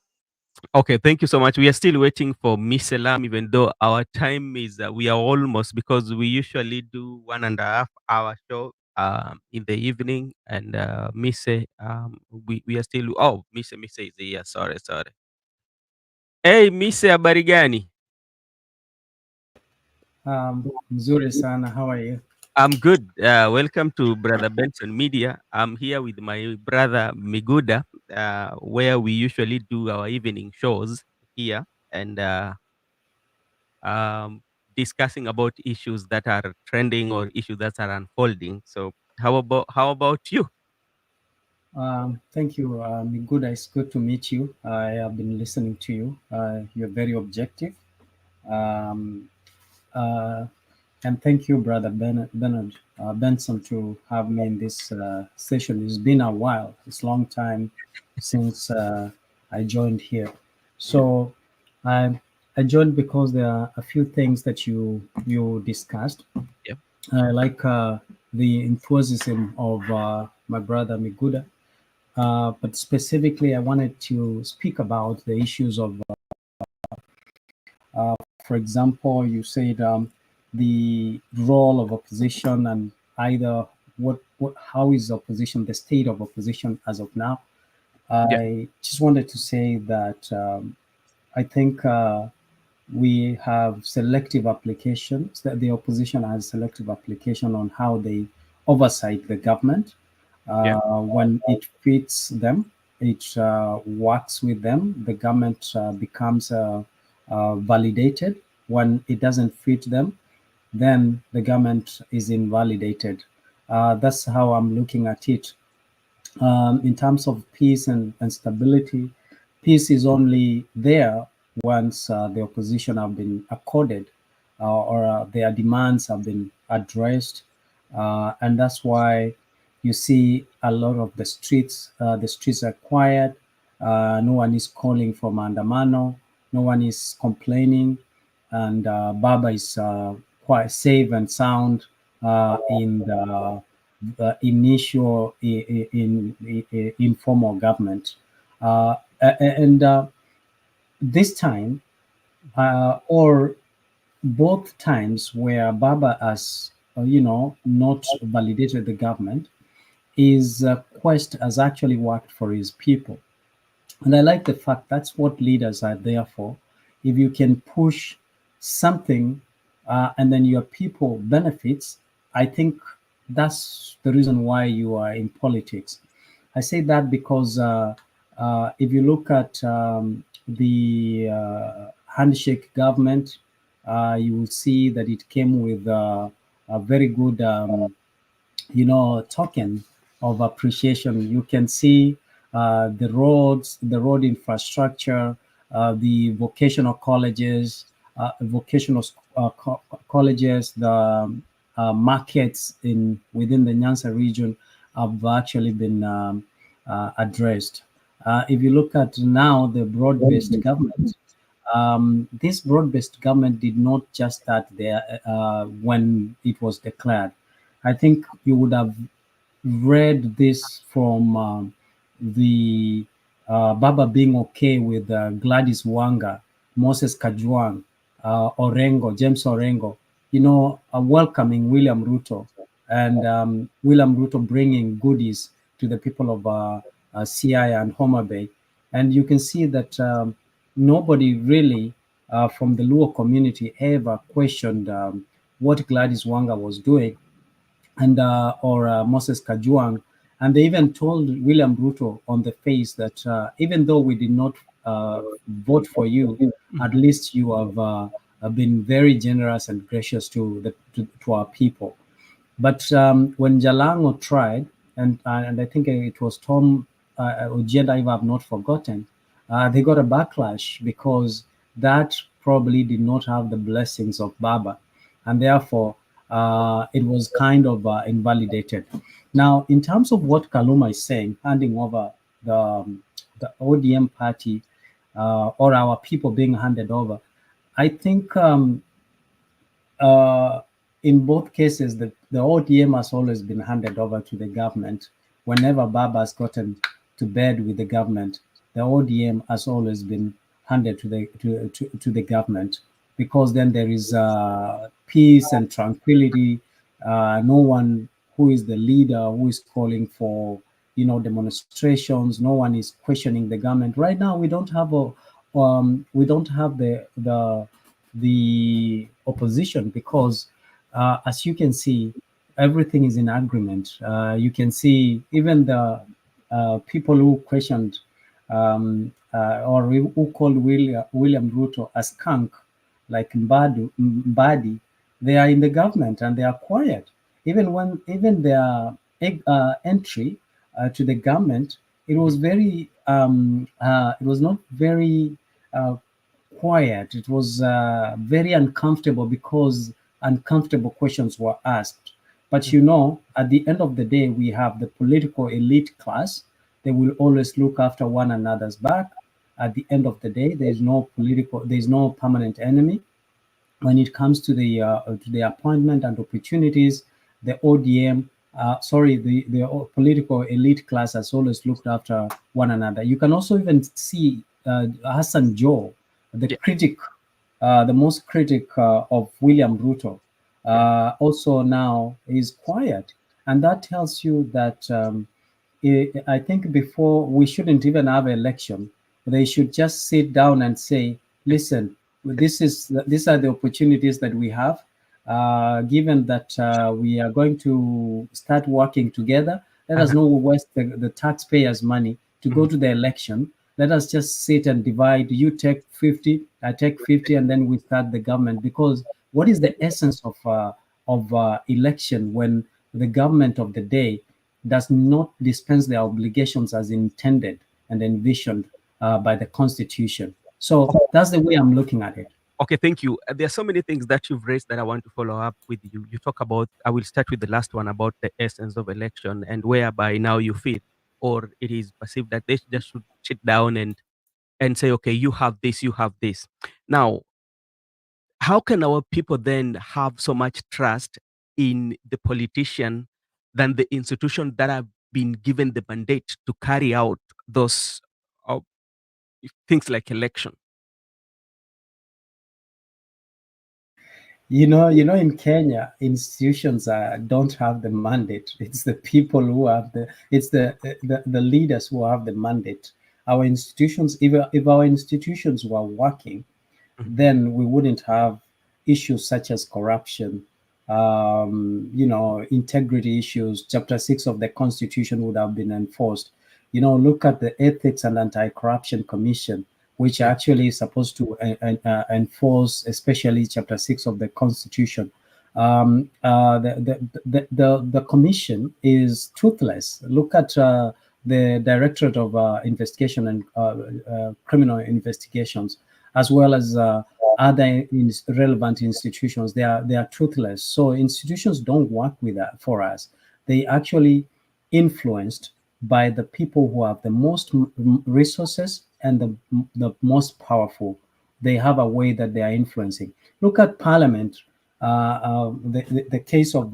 Okay, thank you so much. We are still waiting for Miss Elam, even though our time is, we are almost, because we usually do 1.5 hour show in the evening. And Miss, we are still, oh, Miss is here. Sorry, sorry. Hey, Miss, habari gani? Mzuri sana, how are you? I'm good. Welcome to Brother Benson Media. I'm here with my brother Miguda, where we usually do our evening shows here. And um, discussing about issues that are trending or issues that are unfolding. So how about you? Thank you, Miguda. It's good to meet you. I have been listening to you. You're very objective. Um, uh, and thank you, Brother Bernard Benson, to have me in this session. It's been a while. It's a long time since I joined here. Yeah, So I, I joined because there are a few things that you discussed. yeah, I like the enthusiasm of my brother Miguda, but specifically, I wanted to speak about the issues of, for example, you said the role of opposition and either how is opposition, the state of opposition as of now. yeah, I just wanted to say that I think we have selective applications, that the opposition has selective application on how they oversight the government. yeah, When it fits them, it works with them. The government becomes validated. When it doesn't fit them, then the government is invalidated. That's how I'm looking at it. In terms of peace and stability, peace is only there once the opposition have been accorded or their demands have been addressed. And that's why you see a lot of the streets are quiet. No one is calling for mandamano. No one is complaining. And Baba is quite safe and sound in the initial informal government. And this time, or both times where Baba has, not validated the government, his quest has actually worked for his people. And I like the fact that's what leaders are there for. If you can push something and then your people benefits, I think that's the reason why you are in politics. I say that because if you look at the handshake government, you will see that it came with a very good token of appreciation. You can see the roads, the road infrastructure, the vocational colleges, colleges, the markets in within the Nyanza region have actually been addressed. If you look at now the broad-based government, this broad-based government did not just start there when it was declared. I think you would have read this from the Baba being okay with Gladys Wanga, Moses Kajwang, Orengo, James Orengo, welcoming William Ruto, and William Ruto bringing goodies to the people of CI and Homa Bay. And you can see that nobody really from the Luo community ever questioned what Gladys Wanga was doing, and or Moses Kajwang, and they even told William Ruto on the face that even though we did not vote for you, at least you have been very generous and gracious to our people. But when Jalango tried, and I think it was Tom Uganda, if I've not forgotten, they got a backlash because that probably did not have the blessings of Baba, and therefore it was kind of invalidated. Now, in terms of what Kaluma is saying, handing over the ODM party or our people being handed over, I think uh, in both cases, the ODM has always been handed over to the government. Whenever Baba has gotten to bed with the government, the ODM has always been handed to the government, because then there is peace and tranquility. No one who is the leader who is calling for demonstrations. No one is questioning the government. Right now, we don't have the opposition, because as you can see, everything is in agreement. You can see even the people who questioned or who called William Ruto a skunk, like Mbadi, they are in the government and they are quiet. Even their entry to the government, it was it was not very quiet. It was very uncomfortable, because uncomfortable questions were asked. But at the end of the day, we have the political elite class. They will always look after one another's back. At the end of the day, there's no permanent enemy. When it comes to the appointment and opportunities, the ODM, the political elite class has always looked after one another. You can also even see Hassan Joe, the Yeah. critic, the most critic of William Ruto, also now is quiet, and that tells you that I think before, we shouldn't even have an election. They should just sit down and say, listen, these are the opportunities that we have. Given that we are going to start working together, let us not waste the taxpayers' money to go to the election. Let us just sit and divide. You take 50, I take 50, and then we start the government. Because what is the essence of election when the government of the day does not dispense their obligations as intended and envisioned by the Constitution? So that's the way I'm looking at it. Okay, thank you. There are so many things that you've raised that I want to follow up with you. You talk about, I will start with the last one about the essence of election, and whereby now you feel, or it is perceived that they just should sit down and say, okay, you have this, you have this. Now, how can our people then have so much trust in the politician than the institution that have been given the mandate to carry out those uh, things like election? In Kenya, institutions don't have the mandate. It's the people who have the leaders who have the mandate. Our institutions, if our institutions were working, then we wouldn't have issues such as corruption, integrity issues. Chapter 6 of the Constitution would have been enforced. Look at the Ethics and Anti-Corruption Commission, which actually is supposed to enforce, especially Chapter 6 of the Constitution. The commission is toothless. Look at the Directorate of Investigation and Criminal Investigations, as well as other relevant institutions. They are toothless. So institutions don't work with that for us. They actually influenced by the people who have the most resources and the most powerful. They have a way that they are influencing. Look at Parliament. The case of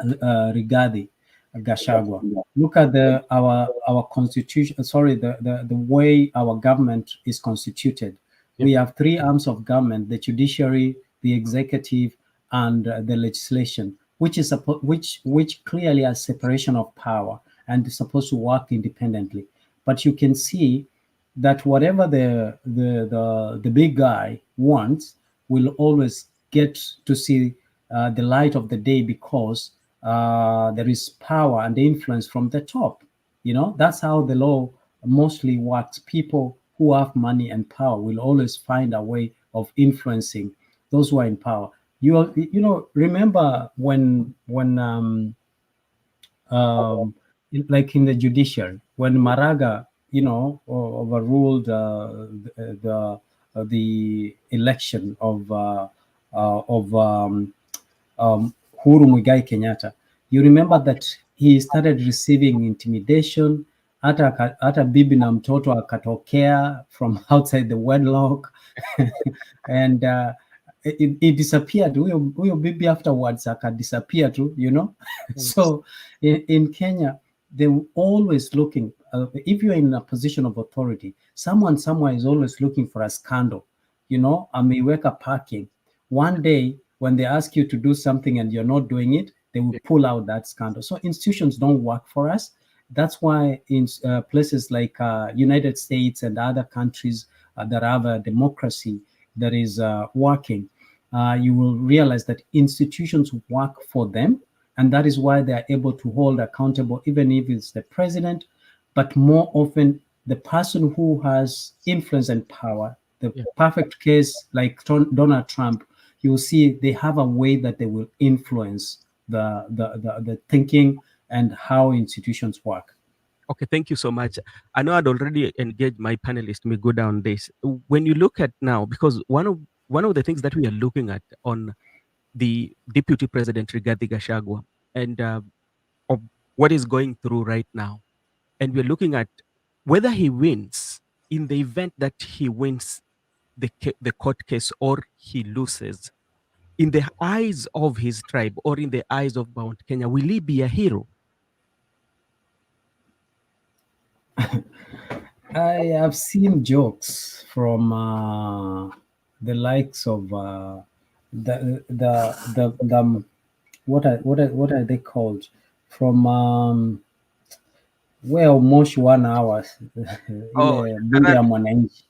Rigathi Gachagua. Look at our constitution. Sorry, the way our government is constituted. We have three arms of government: the judiciary, the executive, and the legislation, which clearly has separation of power and is supposed to work independently. But you can see that whatever the big guy wants will always get to see the light of the day, because there is power and influence from the top. That's how the law mostly works. People who have money and power will always find a way of influencing those who are in power. Remember when um, like in the judiciary, when Maraga, overruled the election of Uhuru Muigai Kenyatta, you remember that he started receiving intimidation. Hata bibi na mtoto akatokea from outside the wedlock and it disappeared. Huyo bibi afterwards akadisappear too, So in Kenya, they were always looking. If you're in a position of authority, someone somewhere is always looking for a scandal. Ameweka parking. One day, when they ask you to do something and you're not doing it, they will pull out that scandal. So institutions don't work for us. That's why in places like United States and other countries that have a democracy that is working, you will realize that institutions work for them, and that is why they are able to hold accountable, even if it's the president, but more often the person who has influence and power. The perfect case, like Donald Trump, you will see they have a way that they will influence the thinking and how institutions work. Okay, thank you so much. I know I'd already engaged my panelist MIGUDA on this. When you look at now, because one of the things that we are looking at on the Deputy President Rigathi Gachagua and of what is going through right now, and we're looking at whether he wins, in the event that he wins the court case or he loses, in the eyes of his tribe or in the eyes of Mount Kenya, will he be a hero? I have seen jokes from the likes of the what are they called, from almost 1 hour Oh, ile bunge ya mwananchi.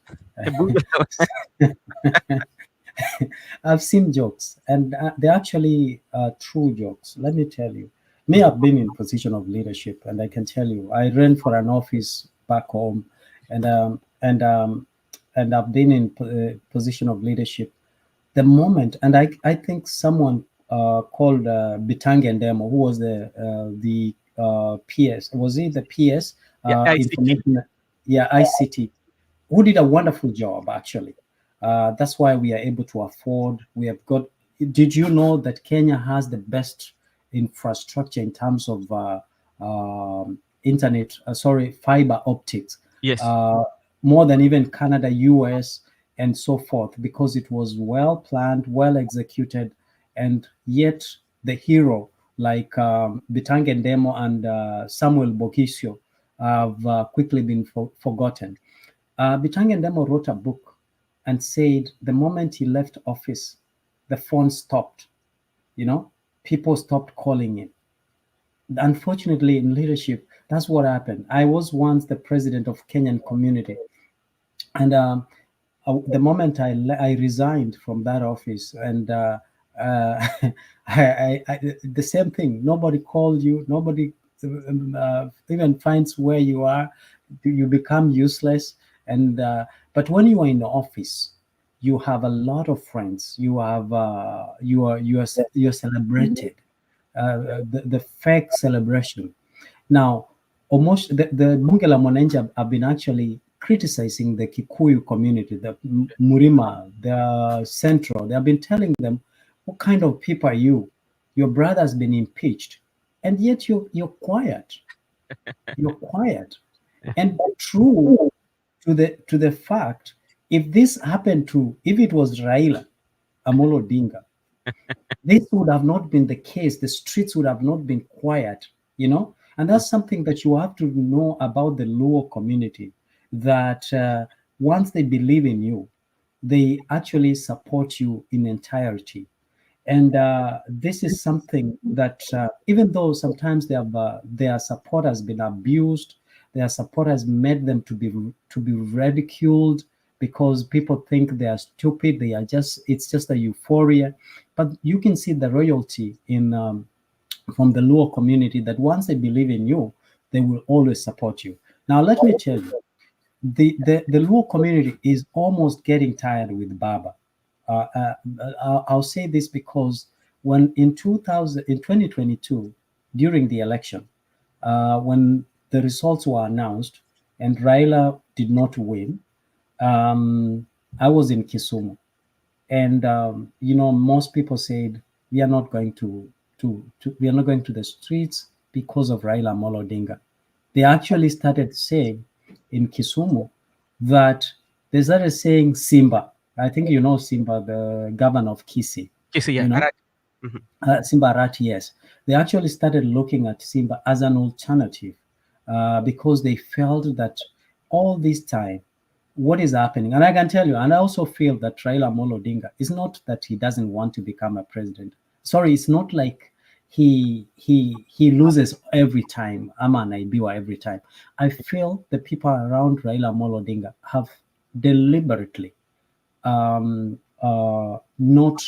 I've seen jokes, and they're actually true jokes. Let me tell you, me, I've been in position of leadership, and I can tell you, I ran for an office back home, and I've been in position of leadership. The moment, and I think someone called Bitange Ndemo, who was the PS, was he the PS? Information, ICT, who did a wonderful job actually. That's why we are able to afford. We have got. Did you know that Kenya has the best infrastructure in terms of internet? Fiber optics. Yes. More than even Canada, US, and so forth, because it was well planned, well executed, and yet the hero like Bitange Ndemo and Samuel Bokisio have quickly been forgotten. Bitange Ndemo wrote a book and said the moment he left office, the phone stopped. People stopped calling him. Unfortunately, in leadership, that's what happened. I was once the president of Kenyan community, and the moment I resigned from that office, and the same thing. Nobody called you. Nobody even finds where you are. You become useless. And but when you are in the office, you have a lot of friends. You have you're celebrated. The fake celebration. Now, almost the Bunge la Mwananchi have been actually criticizing the Kikuyu community, the Murima, the Central. They have been telling them, what kind of people are you? Your brother's been impeached, and yet you're quiet. You're quiet. And true to the fact, if it was Raila Amolo Odinga, this would have not been the case. The streets would have not been quiet, And that's something that you have to know about the Luo community, that once they believe in you, they actually support you in entirety. And this is something that even though sometimes their support has been abused, their support has made them to be ridiculed, because people think they are stupid. It's just a euphoria. But you can see the royalty in from the Luo community, that once they believe in you, they will always support you. Now, let me tell you, the Luo community is almost getting tired with Baba. I'll say this because when in 2022, during the election, when the results were announced and Raila did not win, I was in Kisumu, and most people said we are not going we are not going to the streets because of Raila Amolo Odinga. They actually started saying in Kisumu that they started saying Simba. I think you know Simba, the governor of Kisii. Kisi, yeah. You know, Simba Arati, yes. They actually started looking at Simba as an alternative because they felt that all this time, what is happening? And I can tell you, and I also feel that Raila Amolo Odinga is not that he doesn't want to become a president. Sorry, it's not like he loses every time. Ama Naibiwa every time. I feel the people around Raila Amolo Odinga have deliberately not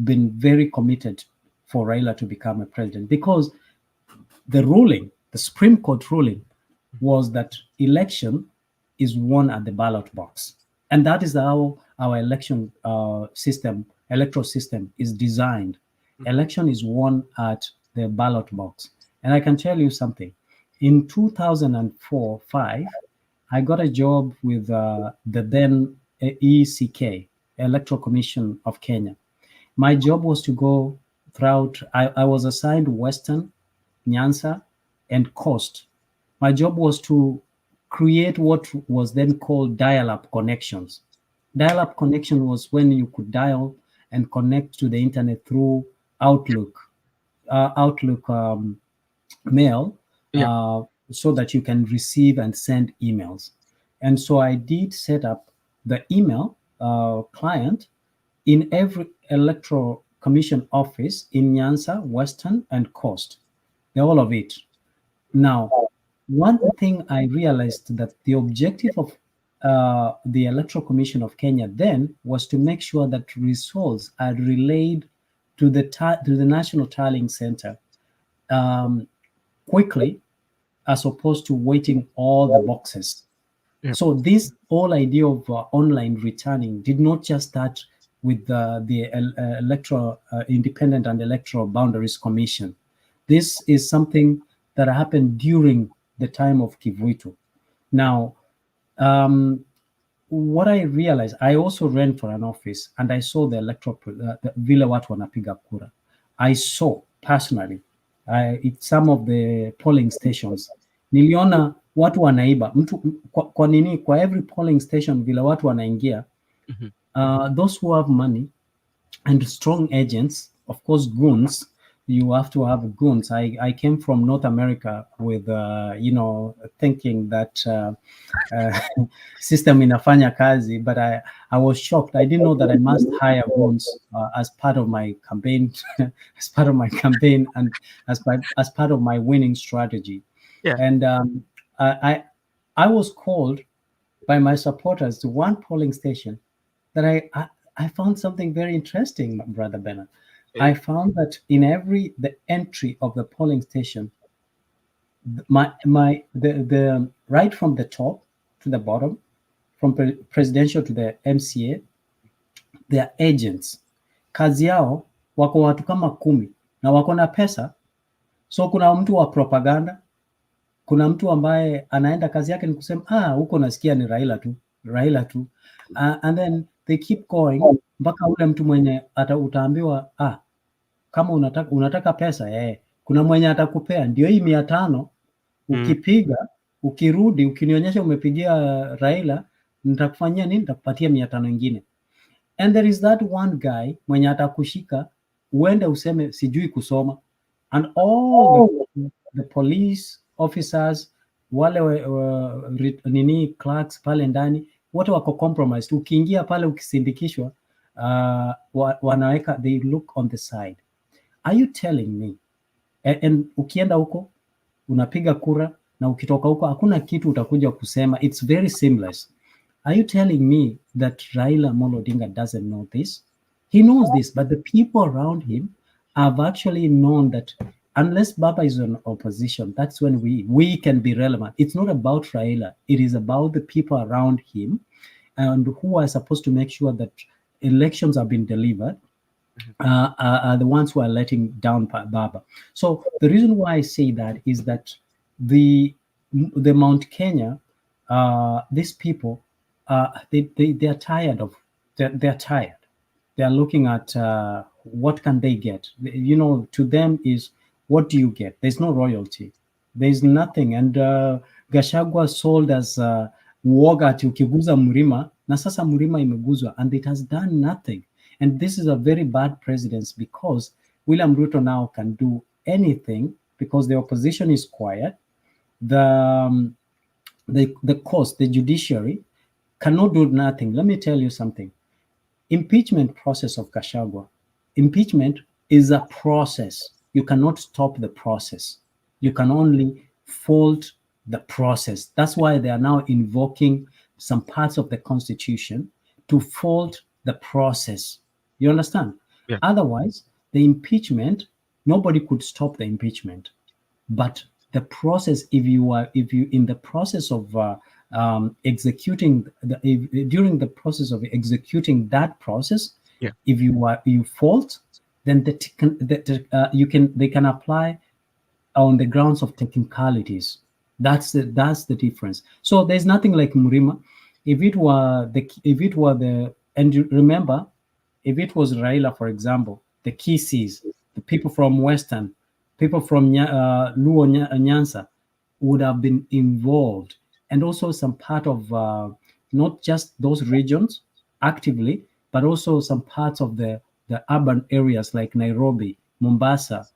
been very committed for Raila to become a president, because the Supreme Court ruling was that election is won at the ballot box. And that is how our electoral system is designed. Election is won at the ballot box. And I can tell you something. In 2004-5, I got a job with the then ECK, Electoral Commission of Kenya. My job was to go throughout. I was assigned Western, Nyanza, and Coast. My job was to create what was then called dial-up connections. Dial-up connection was when you could dial and connect to the internet through Outlook mail, so that you can receive and send emails. And so I did set up the email client in every electoral commission office in Nyanza, Western, and Coast. All of it. Now, one thing I realized that the objective of the Electoral Commission of Kenya then was to make sure that results are relayed to the National Tallying Center quickly, as opposed to waiting all the boxes. Yep. So this whole idea of online returning did not just start with the Electoral Independent and Electoral Boundaries Commission. This is something that happened during the time of Kivuitu. Now, what I realized, I also ran for an office and I saw the electoral vile watu wanapiga kura. I saw personally some of the polling stations, niliona watu wanaiba mtu kwa nini, kwa every polling station vile watu wanaingia. Those who have money and strong agents, of course goons, you have to have goons. I came from North America with thinking that system inafanya kazi, but I was shocked. I didn't know that I must hire goons as part of my campaign as part of my campaign and as part of my winning strategy. Yeah. And I was called by my supporters to one polling station that I found something very interesting, Brother Bernard. Yeah. I found that in the entry of the polling station, the right from the top to the bottom, from presidential to the MCA, their agents, kazi yao wako watu kama 10 na wako na pesa. So kuna mtu wa propaganda, kuna mtu ambaye anaenda kazi yake ni kusema huko nasikia ni Raila tu, and then they keep going mpaka ule mtu mwenye utaambiwa kama unataka pesa kuna mwenye atakupea ndio hii 500, ukipiga ukirudi ukinionyesha umepigia Raila nitakufanyia nini, nitakupatia 500 nyingine. And there is that one guy mwenye atakushika uende useme sijui kusoma, and all the police officers wale clerks pale ndani wote wako compromised. Ukiingia pale ukisindikishwa wanaweka, they look on the side. Are you telling me and ukienda huko unapiga kura na ukitoka huko hakuna kitu utakuja kusema? It's very seamless. Are you telling me that Raila Amolo Odinga doesn't know this? He knows this, but the people around him have actually known that unless Baba is in opposition, that's when we can be relevant. It's not about Raila. It is about the people around him and who are supposed to make sure that elections have been delivered are the ones who are letting down Baba. So the reason why I say that is that the Mount Kenya, these people, they are tired of, they're tired. They are looking at what can they get. You know, to them is, what do you get? There's no royalty. There's nothing. And Gachagua sold as uoga ati ukiguza mlima, na sasa mlima imeguzwa, and it has done nothing. And this is a very bad precedence, because William Ruto now can do anything because the opposition is quiet. The court, the judiciary, cannot do nothing. Let me tell you something. Impeachment process of Gachagua. Impeachment is a process. You cannot stop the process. You can only fault the process. That's why they are now invoking some parts of the Constitution to fault the process. You understand? Yeah. Otherwise, the impeachment, nobody could stop the impeachment. But the process, if you in the process of executing during the process of executing that process, Yeah. if you fault, then they can apply on the grounds of technicalities. That's the difference. So there's nothing like Murima. If it were the and you remember, if it was Raila, for example, the Kisis, the people from Western, people from Luo Nyanza would have been involved, and also some part of not just those regions actively, but also some parts of the urban areas like Nairobi, Mombasa,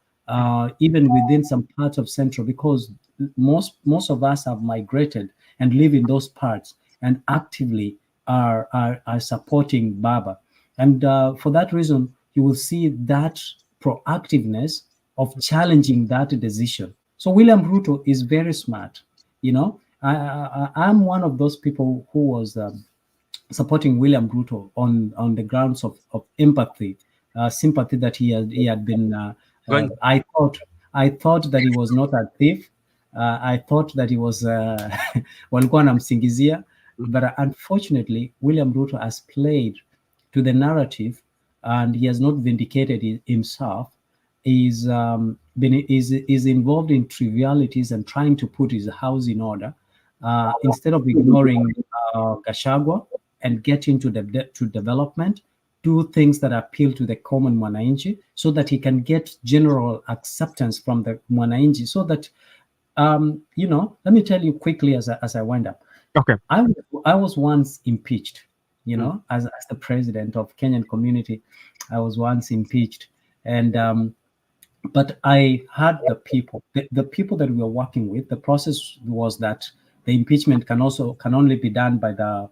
even within some parts of Central, because most of us have migrated and live in those parts and actively are supporting Baba. And for that reason, you will see that proactiveness of challenging that decision. So William Ruto is very smart. You know, I'm one of those people who was supporting William Ruto on the grounds of empathy, sympathy that he had been. Going. I thought that he was not a thief. I thought that he was walikuwa wanamsingizia, but unfortunately, William Ruto has played to the narrative, and he has not vindicated himself. Is involved in trivialities and trying to put his house in order, instead of ignoring Gachagua and get into to development, do things that appeal to the common Mwananchi, so that he can get general acceptance from the Mwananchi, so that you know. Let me tell you quickly as I wind up. Okay. I was once impeached, you know, as the president of Kenyan community. I was once impeached, and but I had the people that we were working with. The process was that the impeachment can only be done by the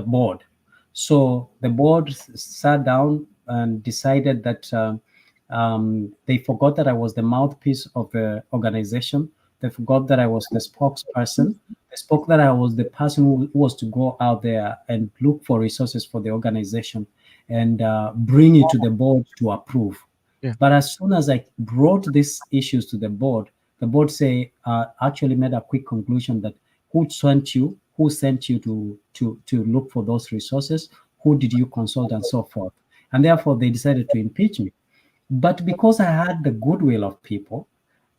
board. So the board sat down and decided that they forgot that I was the mouthpiece of the organization. They forgot that I was the spokesperson. They spoke that I was the person who was to go out there and look for resources for the organization and bring it to the board to approve. Yeah. But as soon as I brought these issues to the board actually made a quick conclusion that who sent you to look for those resources, who did you consult, and so forth. And therefore, they decided to impeach me. But because I had the goodwill of people,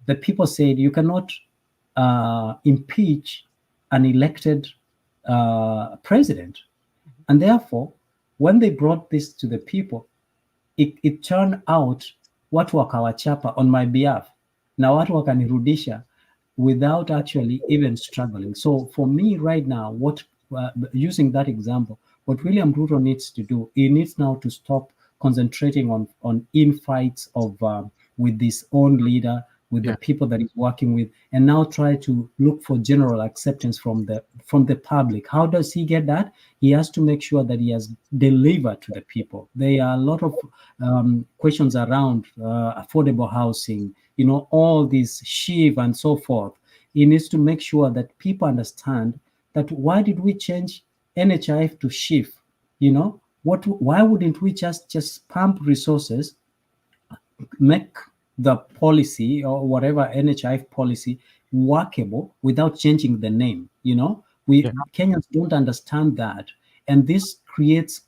the people said you cannot impeach an elected president. And therefore, when they brought this to the people, it turned out watu wakawachapa on my behalf, na watu wakanirudisha without actually even struggling. So for me right now, using that example, what William Ruto needs to do, he needs now to stop concentrating on infights of with his own leader, with the people that he's working with, and now try to look for general acceptance from the public. How does he get that? He has to make sure that he has delivered to the people. There are a lot of questions around affordable housing, you know, all these SHIV and so forth. He needs to make sure that people understand that why did we change NHIF to SHIV? You know, why wouldn't we just pump resources, make the policy or whatever NHIF policy workable without changing the name? You know, Kenyans don't understand that, and this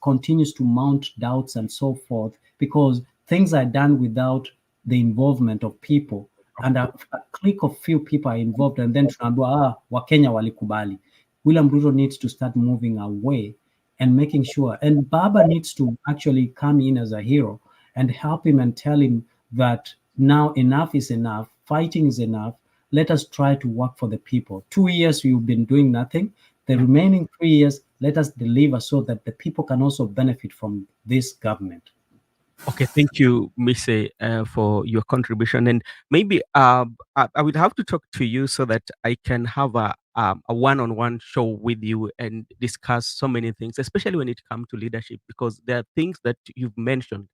continues to mount doubts and so forth, because things are done without the involvement of people. and a clique of few people are involved, and then tunaambiwa Wakenya walikubali. William Ruto needs to start moving away and making sure, and Baba needs to actually come in as a hero and help him and tell him that now enough is enough, fighting is enough. Let us try to work for the people. 2 years you've been doing nothing. The remaining 3 years, let us deliver so that the people can also benefit from this government. Okay, thank you, Mise, for your contribution. And maybe I would have to talk to you so that I can have a one-on-one show with you and discuss so many things, especially when it comes to leadership, because there are things that you've mentioned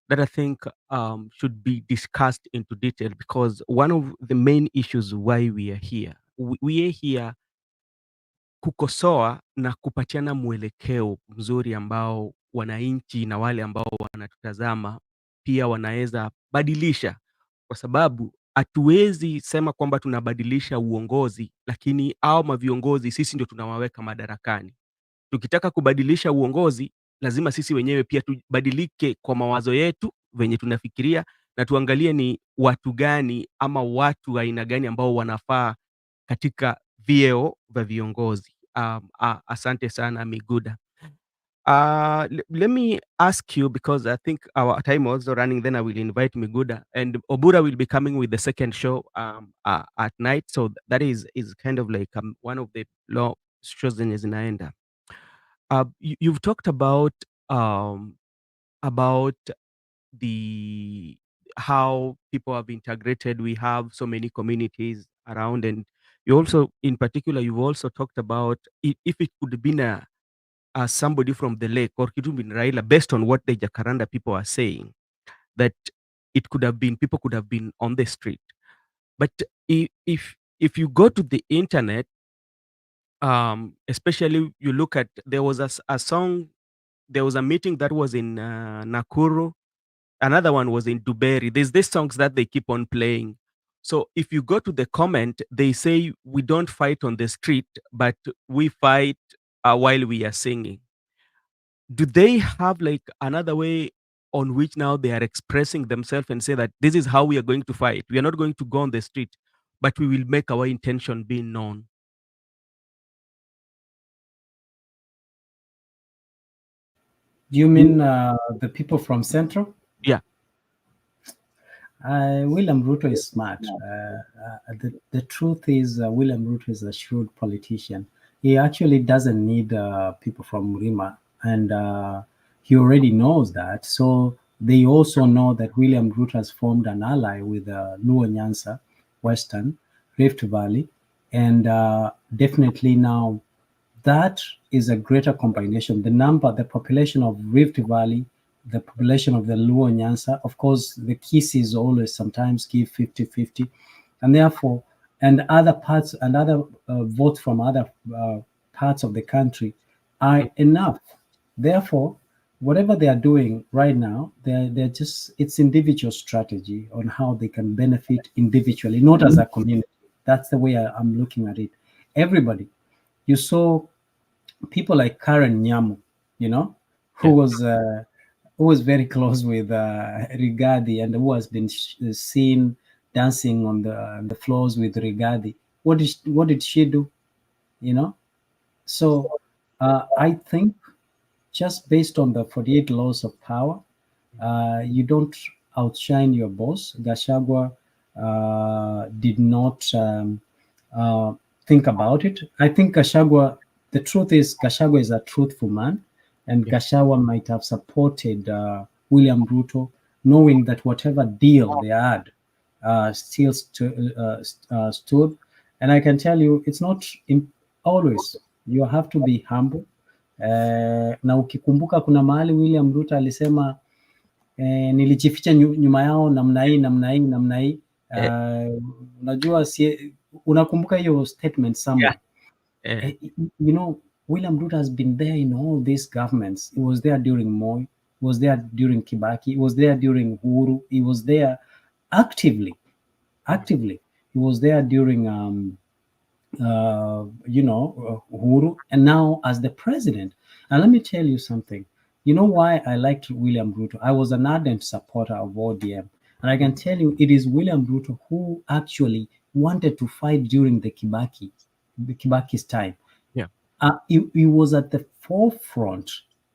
that I think should be discussed into detail. Because one of the main issues why we are here, we are here kukosoa na kupatiana mwelekeo mzuri ambao wananchi na wale ambao wanatutazama pia wanaweza badilisha, kwa sababu hatuwezi sema kwamba tunabadilisha uongozi, lakini hao maviongozi sisi ndio tunawaweka madarakani. Tukitaka kubadilisha uongozi, lazima sisi wenyewe pia tubadilike kwa mawazo yetu, venye tunafikiria, na tuangalie ni watu gani ama watu aina gani ambao wanafaa katika vyeo vya viongozi. Asante sana Miguda. Let me ask you, because I think our time also running, then I will invite Miguda, and Obura will be coming with the second show at night. So that is kind of like one of the law shows zenye zinaenda. You've talked about the how people have integrated. We have so many communities around, and you also, in particular, you've also talked about if it could have been somebody from the lake, or it could have been Raila, based on what the Jacaranda people are saying, that it could have been, people could have been on the street. But if you go to the internet, especially you look at, there was a song, there was a meeting that was in Nakuru, another one was in Duberi. There's these songs that they keep on playing. So if you go to the comment, they say we don't fight on the street, but we fight while we are singing. Do they have like another way on which now they are expressing themselves and say that this is how we are going to fight? We are not going to go on the street, but we will make our intention be known. Do you mean the people from Central? Yeah. William Ruto is smart. The truth is, William Ruto is a shrewd politician. He actually doesn't need people from Murima, and he already knows that. So they also know that William Ruto has formed an ally with Luo Nyanza, Western, Rift Valley, and definitely now that is a greater combination. The population of Rift Valley, the population of the Luo Nyanza, of course, the Kisis always sometimes give 50-50, and therefore, and other parts and other votes from other parts of the country are enough. Therefore, whatever they are doing right now, they're just, it's individual strategy on how they can benefit individually, not as a community. That's the way I'm looking at it. Everybody. You saw people like Karen Nyamu, who was very close with Rigathi, and who has been seen dancing on the floors with Rigathi. What did she do? So I think just based on the 48 laws of power, you don't outshine your boss. Gachagua did not think about it. I think Gachagua, the truth is, Gachagua is a truthful man, and Gachagua might have supported William Ruto, knowing that whatever deal they had still stood. And I can tell you, it's not always. You have to be humble. Na ukikumbuka kuna mahali William Ruto alisema nilijificha nyuma yao namna hii. Unajua unakumbuka hiyo statement somewhere? Yeah. William Ruto has been there in all these governments. He was there during Moi, he was there during Kibaki, he was there during Uhuru, he was there actively. He was there during Uhuru, and now as the president. And let me tell you something. You know why I liked William Ruto? I was an ardent supporter of ODM. And I can tell you, it is William Ruto who actually wanted to fight during the Kibaki's time. Yeah. He was at the forefront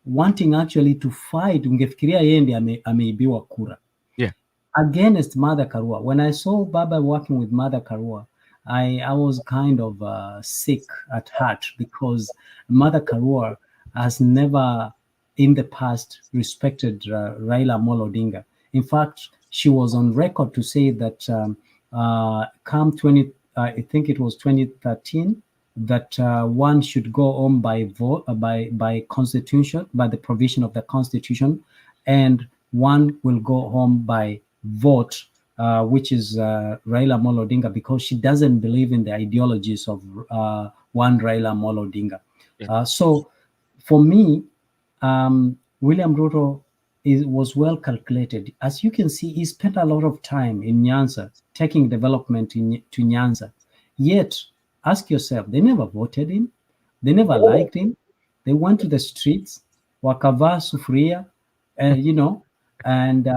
wanting actually to fight. Ungefikiria yeye ndiye ameibiwa kura Yeah. against Mother Karua. When I saw Baba working with Mother Karua, I was kind of sick at heart because Mother Karua has never in the past respected Raila Amolo Odinga. In fact, she was on record to say that come 20, I think it was 2013, that one should go on by vote by constitution, by the provision of the constitution, and one will go home by vote, which is Raila Amolo Odinga, because she doesn't believe in the ideologies of one Raila Amolo Odinga. Yeah. So for me, William Ruto was well calculated. As you can see, he spent a lot of time in Nyanza, taking development to Nyanza. Yet, ask yourself, they never voted him. They never liked him. They went to the streets, wakavaa sufuria, you know, and,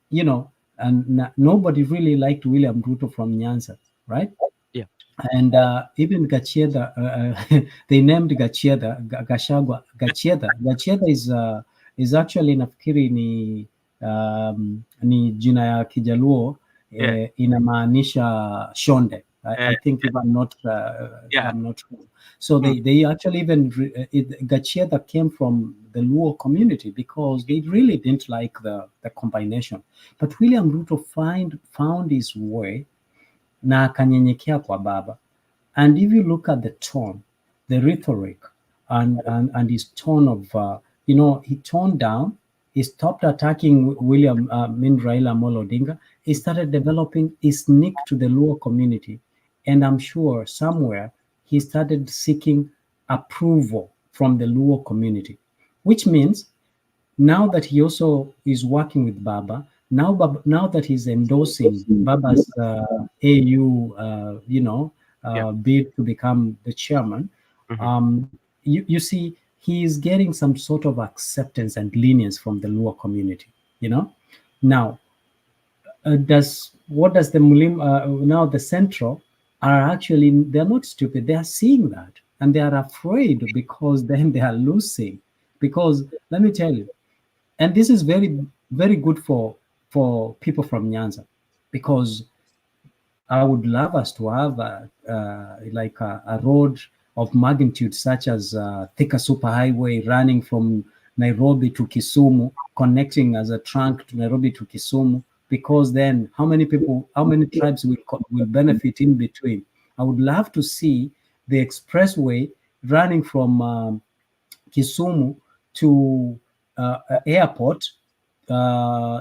you know, and nobody really liked William Ruto from Nyanza, right? Yeah. And even Gachagua, they named Gachagua. Gachagua is actually nafikiri ni jina ya Kijaluo, Yeah. inamaanisha shonde. I think if I'm not Yeah. wrong. So they actually even Gachagua came from the Luo community because they really didn't like the combination. But William Ruto found his way na akanyenyekea kwa baba. And if you look at the tone, the rhetoric, and his tone of, you know, he toned down, he stopped attacking Raila Amolo Odinga, he started developing his nick to the Luo community. And I'm sure somewhere he started seeking approval from the Luo community, which means now that he also is working with Baba, now that he's endorsing Baba's AU, you know, bid to become the chairman, you see, he is getting some sort of acceptance and lenience from the Luo community, you know. Now, what does the Mulim, now the Central are actually, they're not stupid, they are seeing that, and they are afraid because then they are losing. Because let me tell you, and this is very, very good for people from Nyanza, because I would love us to have like a road of magnitude such as Thika Superhighway running from Nairobi to Kisumu, connecting as a trunk to Nairobi to Kisumu, because then how many tribes will benefit in between? I would love to see the expressway running from Kisumu to airport,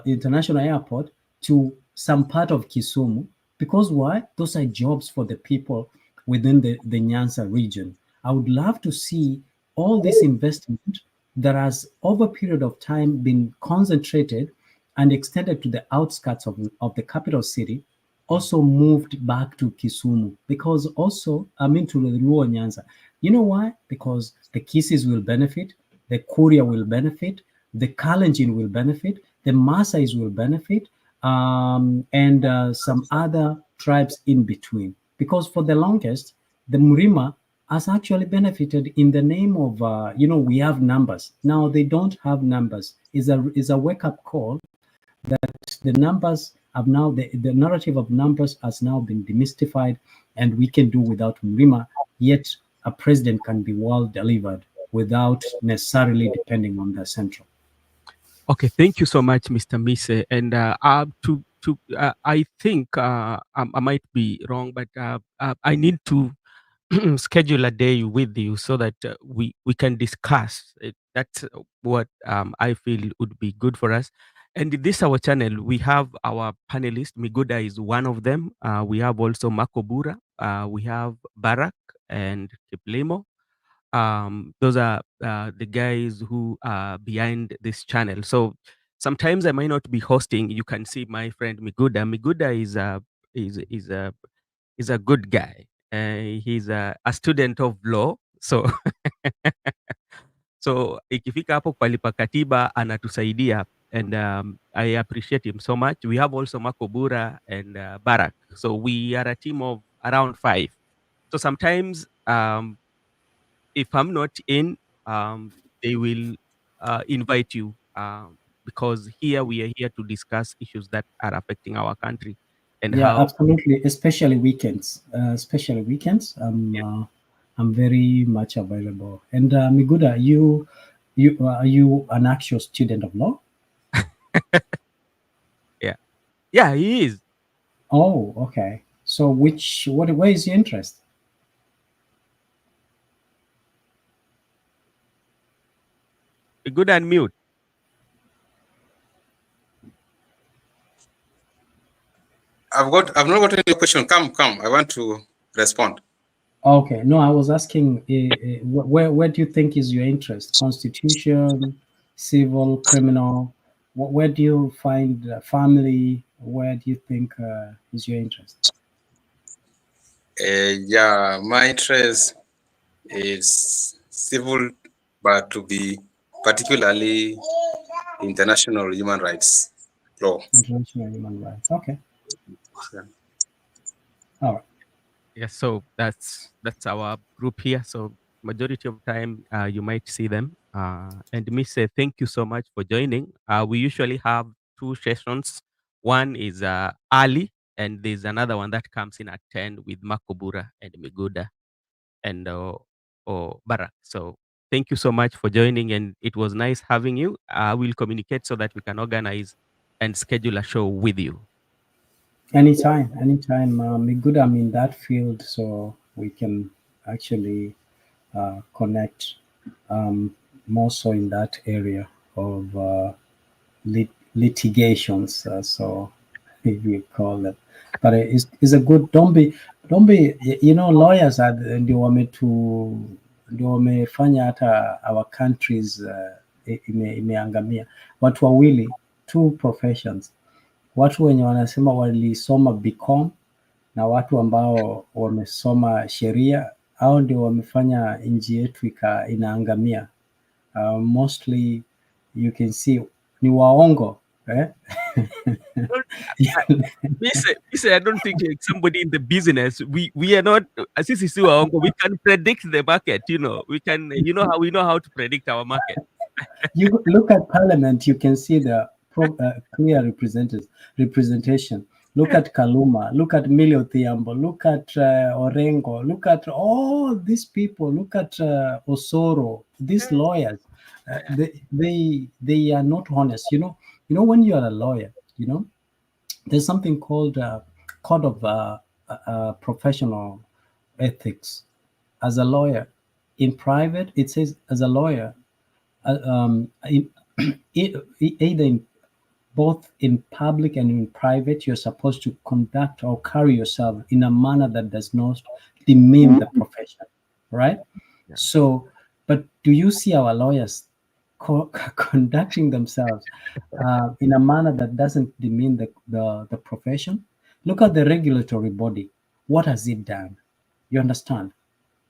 international airport, to some part of Kisumu. Because why? Those are jobs for the people within the Nyanza region. I would love to see all this investment that has over a period of time been concentrated and extended to the outskirts of the capital city, also moved back to Kisumu, because also, I mean, to the Luo Nyanza. You know why? Because the Kisis will benefit, the Kuria will benefit, the Kalenjin will benefit, the Maasais will benefit, and some other tribes in between. Because for the longest, the Murima has actually benefited in the name of, you know, we have numbers. Now they don't have numbers. It's a wake-up call that the numbers have now, the narrative of numbers has now been demystified, and we can do without Murima, yet a president can be well delivered without necessarily depending on the central. Okay, thank you so much, Mr. Mise. And I think I might be wrong, but I need to schedule a day with you so that we can discuss it. That's what I feel would be good for us. And this our channel, we have our panelists. Miguda is one of them. We have also MCOBURA. We have Barak and Kiplimo. Those are the guys who are behind this channel. So sometimes I might not be hosting. You can see my friend Miguda. Miguda is a good guy. He's a student of law. So so ikifika hapo palipa katiba anatusaidia. and I appreciate him so much. We have also MCOBURA and Barak. So we are a team of around 5. So sometimes if I'm not in, they will invite you because here we are here to discuss issues that are affecting our country and Yeah, how. absolutely. Especially weekends. I'm very much available. And Miguda, you are you an actual student of law? Yeah, yeah, he is Oh, okay. So where is your interest? good and mute. I've not gotten your question. Come. I want to respond. Okay, no, I was asking where do you think is your interest? Constitution, civil, criminal? Where do you find family? Where do you think is your interest? Yeah, my interest is civil, but to be particularly international human rights law. International human rights. Okay, Yeah. all right. Yeah, so that's our group here. So majority of time you might see them. And me say thank you so much for joining. We usually have 2 sessions. One is early, and there's another one that comes in at 10 with Makobura and Miguda and Barak. So thank you so much for joining, and it was nice having you. We'll communicate so that we can organize and schedule a show with you. Anytime. Good. I'm in that field, so we can actually connect more so in that area of litigations. So if you call it, but it's a good. Don't be. You know, lawyers are ndio ndio wamefanya hata our countries imeangamia. Watu wawili, two professions, watu wenye wanasema walisoma BCom na watu ambao wamesoma sheria, au ndio wamefanya nchi yetu inaangamia. Mostly you can see ni waongo eh? I don't think like somebody in the business. We are not. Since it's still our uncle, we can predict the market. We can. How we know how to predict our market. You look at Parliament, you can see the clear representation. Look at Kaluma, look at Milio Thiambo, look at Orengo, look at all these people, look at Osoro, these lawyers. They are not honest. When you are a lawyer, there's something called code of professional ethics. As a lawyer, in private, it says as a lawyer, either in both in public and in private, you're supposed to conduct or carry yourself in a manner that does not demean the profession, right? Yeah. So, but do you see our lawyers conducting themselves in a manner that doesn't demean the profession? Look at the regulatory body. What has it done? You understand?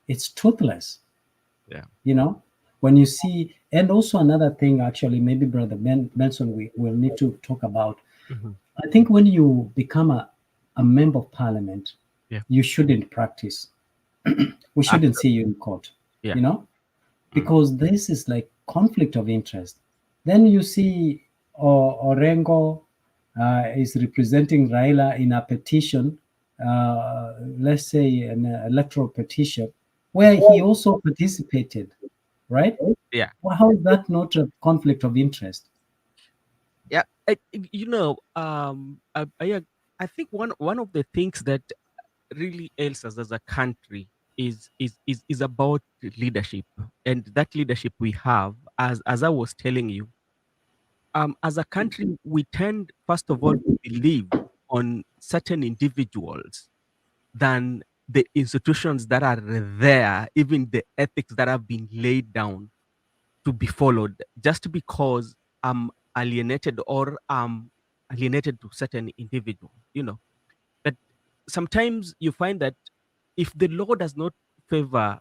It's toothless. Yeah. When you see, and also another thing, actually, maybe Brother Benson, we will need to talk about. Mm-hmm. I think when you become a member of parliament, Yeah. you shouldn't practice. We shouldn't see you in court, Yeah. because this is like conflict of interest. Then you see Orengo is representing Raila in a petition, let's say an electoral petition, where he also participated, right? Yeah. Well, how is that not a conflict of interest? Yeah. I think one of the things that really ails us as a country is about leadership, and that leadership we have, as I was telling you, as a country, we tend first of all to believe on certain individuals than the institutions that are there, even the ethics that have been laid down to be followed, just because I'm alienated or I'm alienated to certain individual. But sometimes you find that if the law does not favor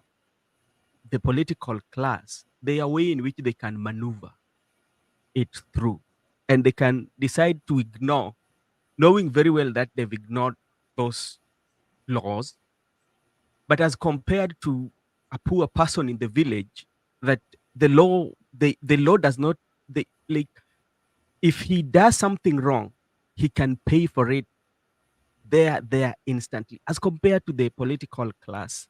the political class, there are way in which they can maneuver it through. and they can decide to ignore, knowing very well that they've ignored those laws. But as compared to a poor person in the village, that the law does not, they like, if he does something wrong, he can pay for it there instantly, as compared to the political class,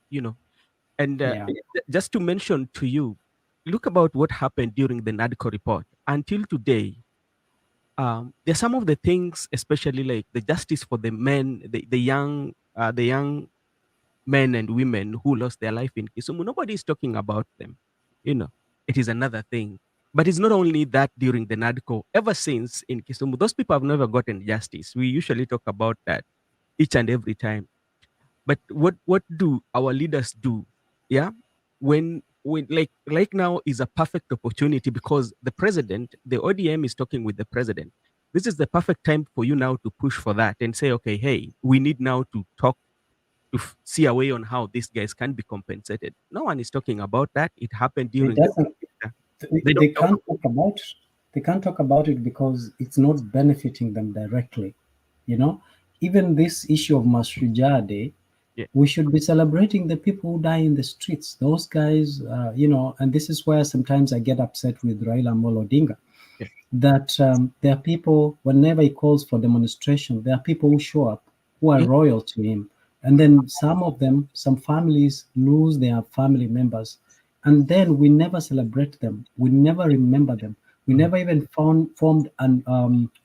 And Yeah. just to mention to you, look about what happened during the NADCO report. Until today, there's some of the things, especially like the justice for the men, the young men and women who lost their life in Kisumu. Nobody is talking about them. You know, it is another thing. But it's not only that during the NADCO. Ever since in Kisumu, those people have never gotten justice. We usually talk about that each and every time. But what do our leaders do? Yeah, when like now is a perfect opportunity, because the ODM is talking with the president. This is the perfect time for you now to push for that and say, okay, hey, we need now to talk to see a way on how these guys can be compensated. No one is talking about that. It happened It during the doesn't. they They don't talk can't about talk about. They can't talk about it because it's not benefiting them directly. You know, even this issue of Mashuja Day, yeah, we should be celebrating the people who die in the streets. Those guys, and this is where sometimes I get upset with Raila Amolo Odinga, yeah, that there are people, whenever he calls for demonstration, there are people who show up who are yeah, loyal to him. And then some of them, some families lose their family members. And then we never celebrate them. We never remember them. We mhm, never even formed an,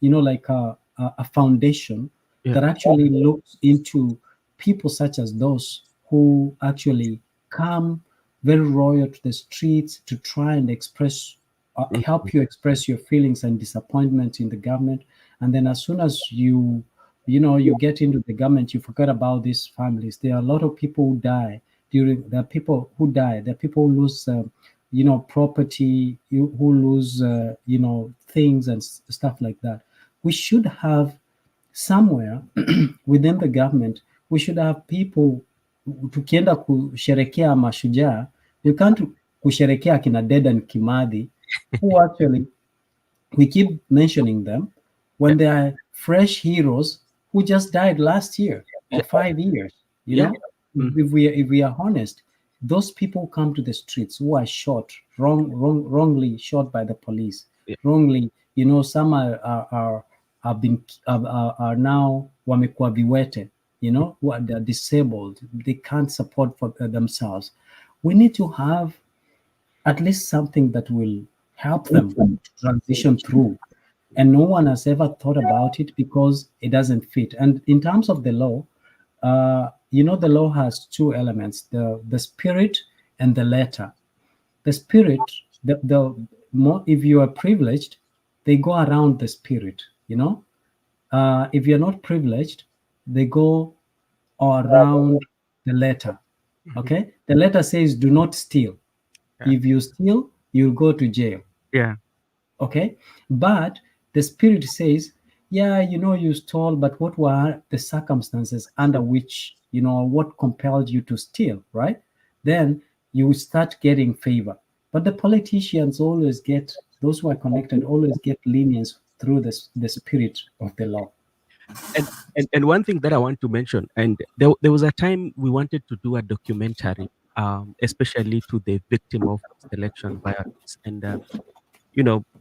like a foundation yeah, that actually looks into people such as those who actually come very royal to the streets to try and mhm, help you express your feelings and disappointment in the government. And then as soon as you get into the government, you forget about these families. There are a lot of people who die during. There are people who die. There are people who lose property, who lose things and stuff like that. We should have somewhere within the government, we should have people. Tukienda kusherekea mashujaa, we can't kusherekea kina Dedan Kimathi, who actually we keep mentioning them yeah, when they are fresh heroes who just died last year or yeah, 5 years. You yeah, know, mhm, if we are honest, those people come to the streets who are shot, wrongly shot by the police, yeah, wrongly. Some are have been are now wamekuwa viwete. Who are they're disabled. They can't support for themselves. We need to have at least something that will help them transition through. And no one has ever thought about it because it doesn't fit. And in terms of the law, the law has two elements: the spirit and the letter. The spirit, the more if you are privileged, they go around the spirit. If you're not privileged, they go around the letter. mhm, Okay, the letter says do not steal. yeah, If you steal, you'll go to jail. yeah, Okay, but the spirit says, yeah, you stole, but what were the circumstances under which, what compelled you to steal, right? Then you start getting favor. But the politicians always get, those who are connected always get lenience through the spirit of the law. and one thing that I want to mention, and there was a time we wanted to do a documentary, especially to the victim of selection violence, and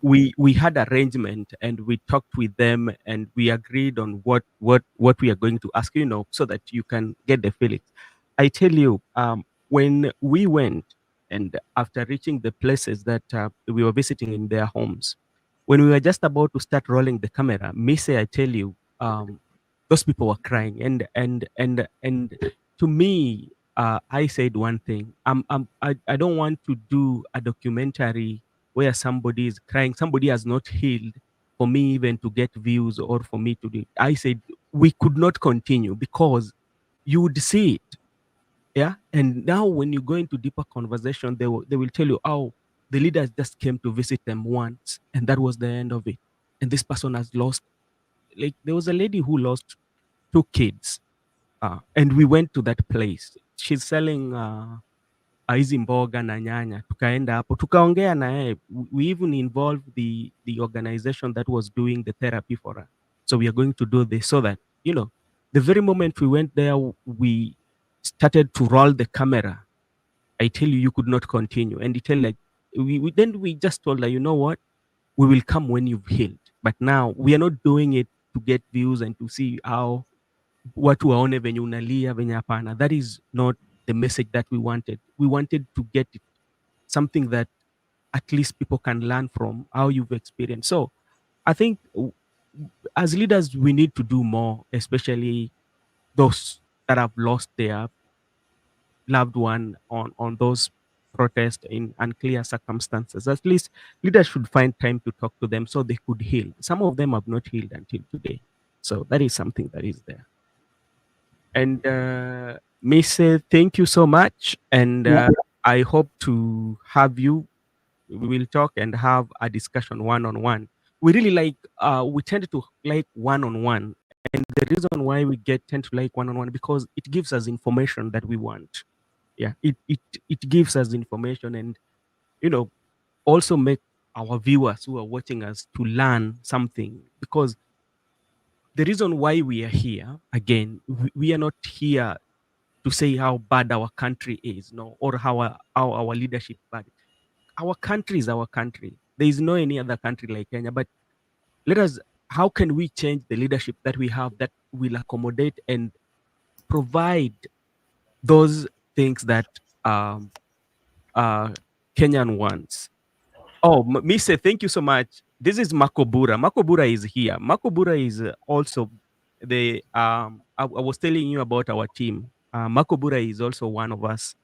we had arrangement, and we talked with them, and we agreed on what we are going to ask, so that you can get the feelings. I tell you, when we went, and after reaching the places that we were visiting in their homes, when we were just about to start rolling the camera, Missy, I tell you, those people were crying, and to me, I said one thing: I don't want to do a documentary where somebody is crying, somebody has not healed, for me even to get views, or for me to do. I said we could not continue, because you would see it. Yeah. And now when you go into deeper conversation, they will tell you, oh, the leaders just came to visit them once, and that was the end of it. And this person has lost, like, there was a lady who lost two kids, and we went to that place. She's selling. hizi mboga na nyanya, tukaenda hapo tukaongea na yeye. We even involved the organization that was doing the therapy for us. So we are going to do this so that, the very moment we went there, we started to roll the camera. I tell you, you could not continue. And he tell like, then we just told her, you know what? We will come when you've healed. But now we are not doing it to get views and to see how watu waone venye unalia venye hapana. That is not the message that we wanted. We wanted to get it, something that at least people can learn from how you've experienced. So I think as leaders, we need to do more, especially those that have lost their loved one on those protests in unclear circumstances. At least leaders should find time to talk to them so they could heal. Some of them have not healed until today. So that is something that is there. And Miss, thank you so much. And Yeah. I hope to have you. We will talk and have a discussion one-on-one. We really we tend to like one-on-one. And the reason why we tend to like one-on-one, because it gives us information that we want. Yeah, it gives us information and, also make our viewers who are watching us to learn something. Because the reason why we are here, again, we are not here to say how bad our country is, no, or how our leadership is bad. Our country is our country. There is no any other country like Kenya. But how can we change the leadership that we have that will accommodate and provide those things that Kenyan wants? Oh, Mise, thank you so much. This is MCOBURA. MCOBURA is here. MCOBURA is also I was telling you about our team. MCOBURA is also one of us.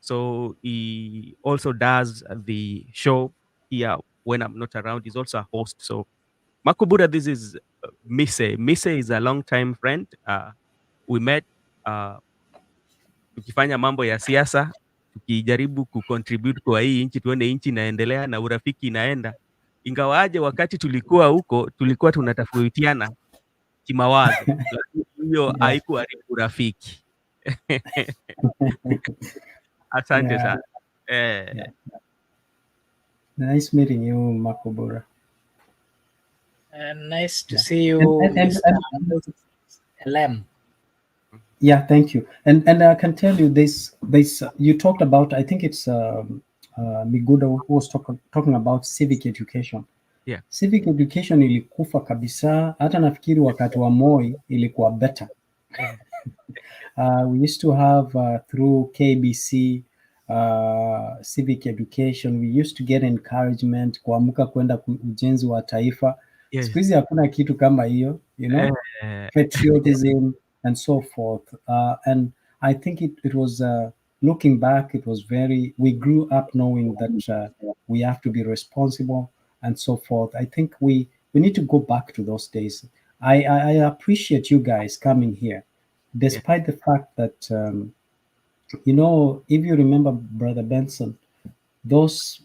So he also does the show here when I'm not around. He's also a host. So MCOBURA, this is Mise. Mise is a long-time friend. We met tukifanya mambo ya siasa, tukijaribu kucontribute kwa hii nchi, tuone nchi inaendelea na urafiki inaenda. Ingawaje wakati tulikuwa huko tulikuwa tunatofautiana kimawazo, lakini hiyo Yeah. haikuharibu urafiki. Asante Yeah. sana. Yeah. Nice meeting you, MCOBURA. Nice to Yeah. see you, And LM. yeah, thank you. And I can tell you this. You talked about. I think it's Miguda who was talking about civic education. Yeah. Civic education ilikufa kabisa. Hata nafikiri wakati wa Moi ilikuwa better. We used to have through KBC civic education, we used to get encouragement kuamka kwenda ujenzi wa taifa. Yes. Siku hizi hakuna kitu kama hiyo, patriotism and so forth. And I think it was looking back, it was we grew up knowing that we have to be responsible and so forth. I think we need to go back to those days. I appreciate you guys coming here, despite the fact that if you remember, Brother Benson, those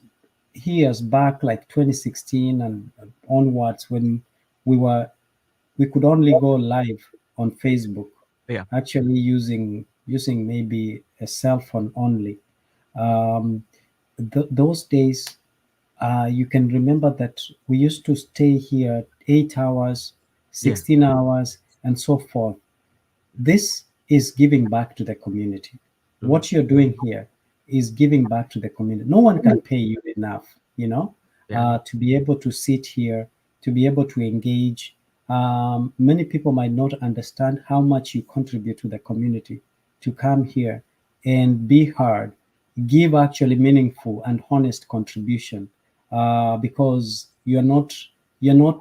years back, like 2016 and onwards, when we could only go live on Facebook, actually using maybe a cell phone only. Those days, you can remember that we used to stay here 8 hours, 16 hours, and so forth. This is giving back to the community. What you're doing here is giving back to the community. No one can pay you enough, to be able to sit here, to be able to engage. Many people might not understand how much you contribute to the community to come here and be heard, give actually meaningful and honest contribution, because you're not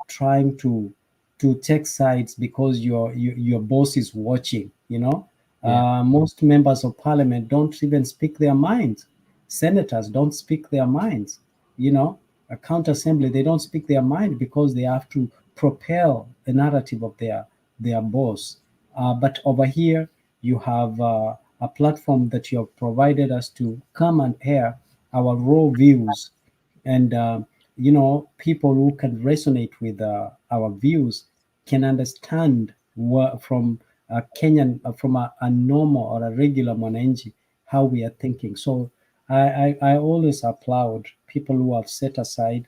trying to take sides because your boss is watching. Most members of parliament don't even speak their minds. Senators don't speak their minds. A counter assembly, they don't speak their mind because they have to propel the narrative of their boss. But over here, you have a platform that you have provided us to come and air our raw views, and people who can resonate with our views can understand from a Kenyan, from a normal or a regular mwananchi, how we are thinking. So I always applaud people who have set aside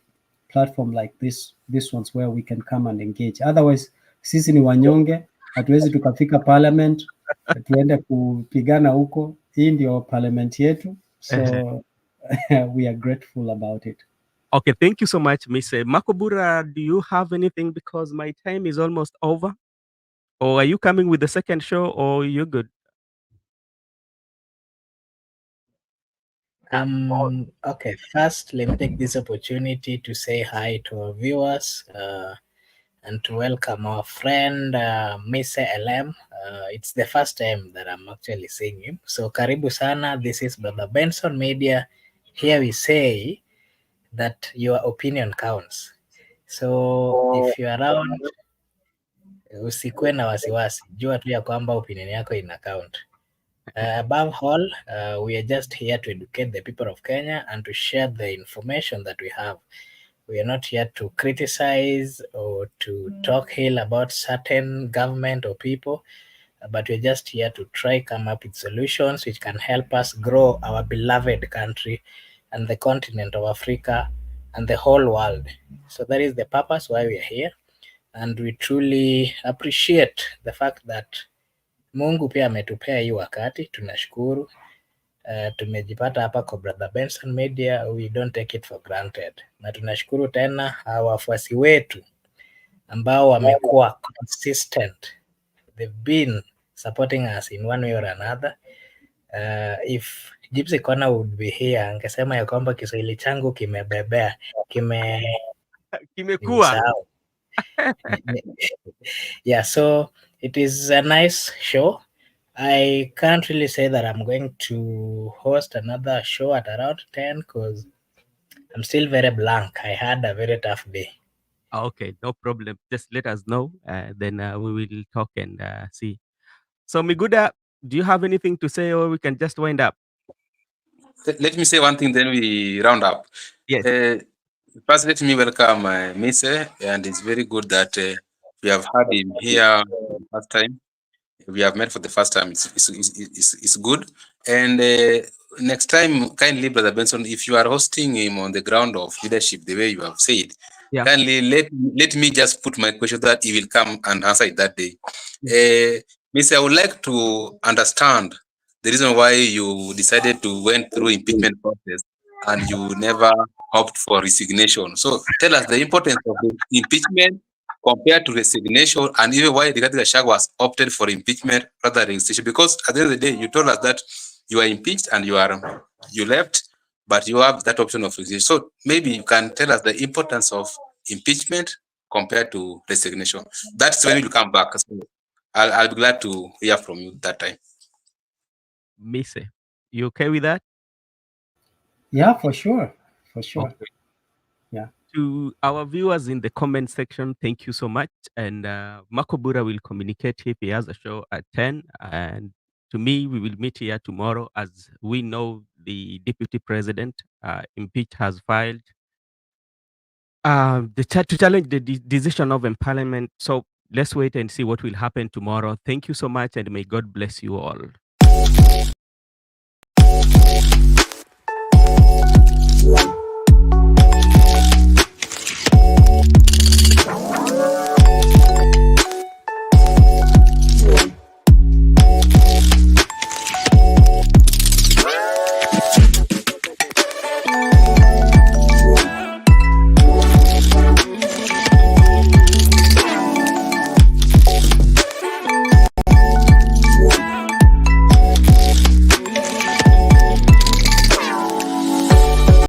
platform like this ones where we can come and engage. Otherwise, sisi ni wanyonge, hatuwezi tukafika parliament, tuende kupigana huko. Hii ndio parliament yetu, so we are grateful about it. Okay, thank you so much, Miss MCOBURA. Do you have anything, because my time is almost over? Or are you coming with the second show, or you're good? Okay, first, let me take this opportunity to say hi to our viewers and to welcome our friend Mr. LM. It's the first time that I'm actually seeing him. So, karibu sana. This is Brother Benson Media. Here we say that your opinion counts. So, if you're around, usikuwe na wasiwasi. Jua tu ya kwamba opinion yako ina count. Above all, we are just here to educate the people of Kenya and to share the information that we have. We are not here to criticize or to talk ill about certain government or people, but we're just here to try come up with solutions which can help us grow our beloved country and the continent of Africa and the whole world. So that is the purpose why we are here, and we truly appreciate the fact that Mungu pia ametupea hii wakati, tunashukuru. Tumejipata hapa kwa Brother Benson Media, we don't take it for granted, na tunashukuru tena wafuasi wetu ambao wamekuwa consistent. They've been supporting us in one way or another. If Gypsy Corner would be here, angesema ya kwamba Kiswahili changu kimebebea, Kimekuwa. Yeah, so it is a nice show. I can't really say that I'm going to host another show at around 10 because I'm still very blank. I had a very tough day. Okay, no problem. Just let us know. Then we will talk and see. So, Miguda, do you have anything to say, or we can just wind up? Let me say one thing, then we round up. Yes. First, let me welcome Mise, and it's very good that we have had him here for the first time. We have met for the first time. It's good. And next time, kindly, Brother Benson, if you are hosting him on the ground of leadership, the way you have said, kindly let me just put my question that he will come and answer it that day. Mise, I would like to understand the reason why you decided to went through impeachment process and you never opt for resignation. So tell us the importance of the impeachment compared to resignation, and even why Gachagua has opted for impeachment rather than resignation. Because at the end of the day, you told us that you are impeached and you left, but you have that option of resignation. So maybe you can tell us the importance of impeachment compared to resignation. That's when you come back. So I'll be glad to hear from you that time. Mise, you okay with that? Yeah, for sure. For sure. Okay. Yeah. To our viewers in the comment section, thank you so much. And MCOBURA will communicate if he has a show at 10. And to me, we will meet here tomorrow. As we know, the deputy president, impeach, has filed to challenge the decision of Parliament. So let's wait and see what will happen tomorrow. Thank you so much, and may God bless you all.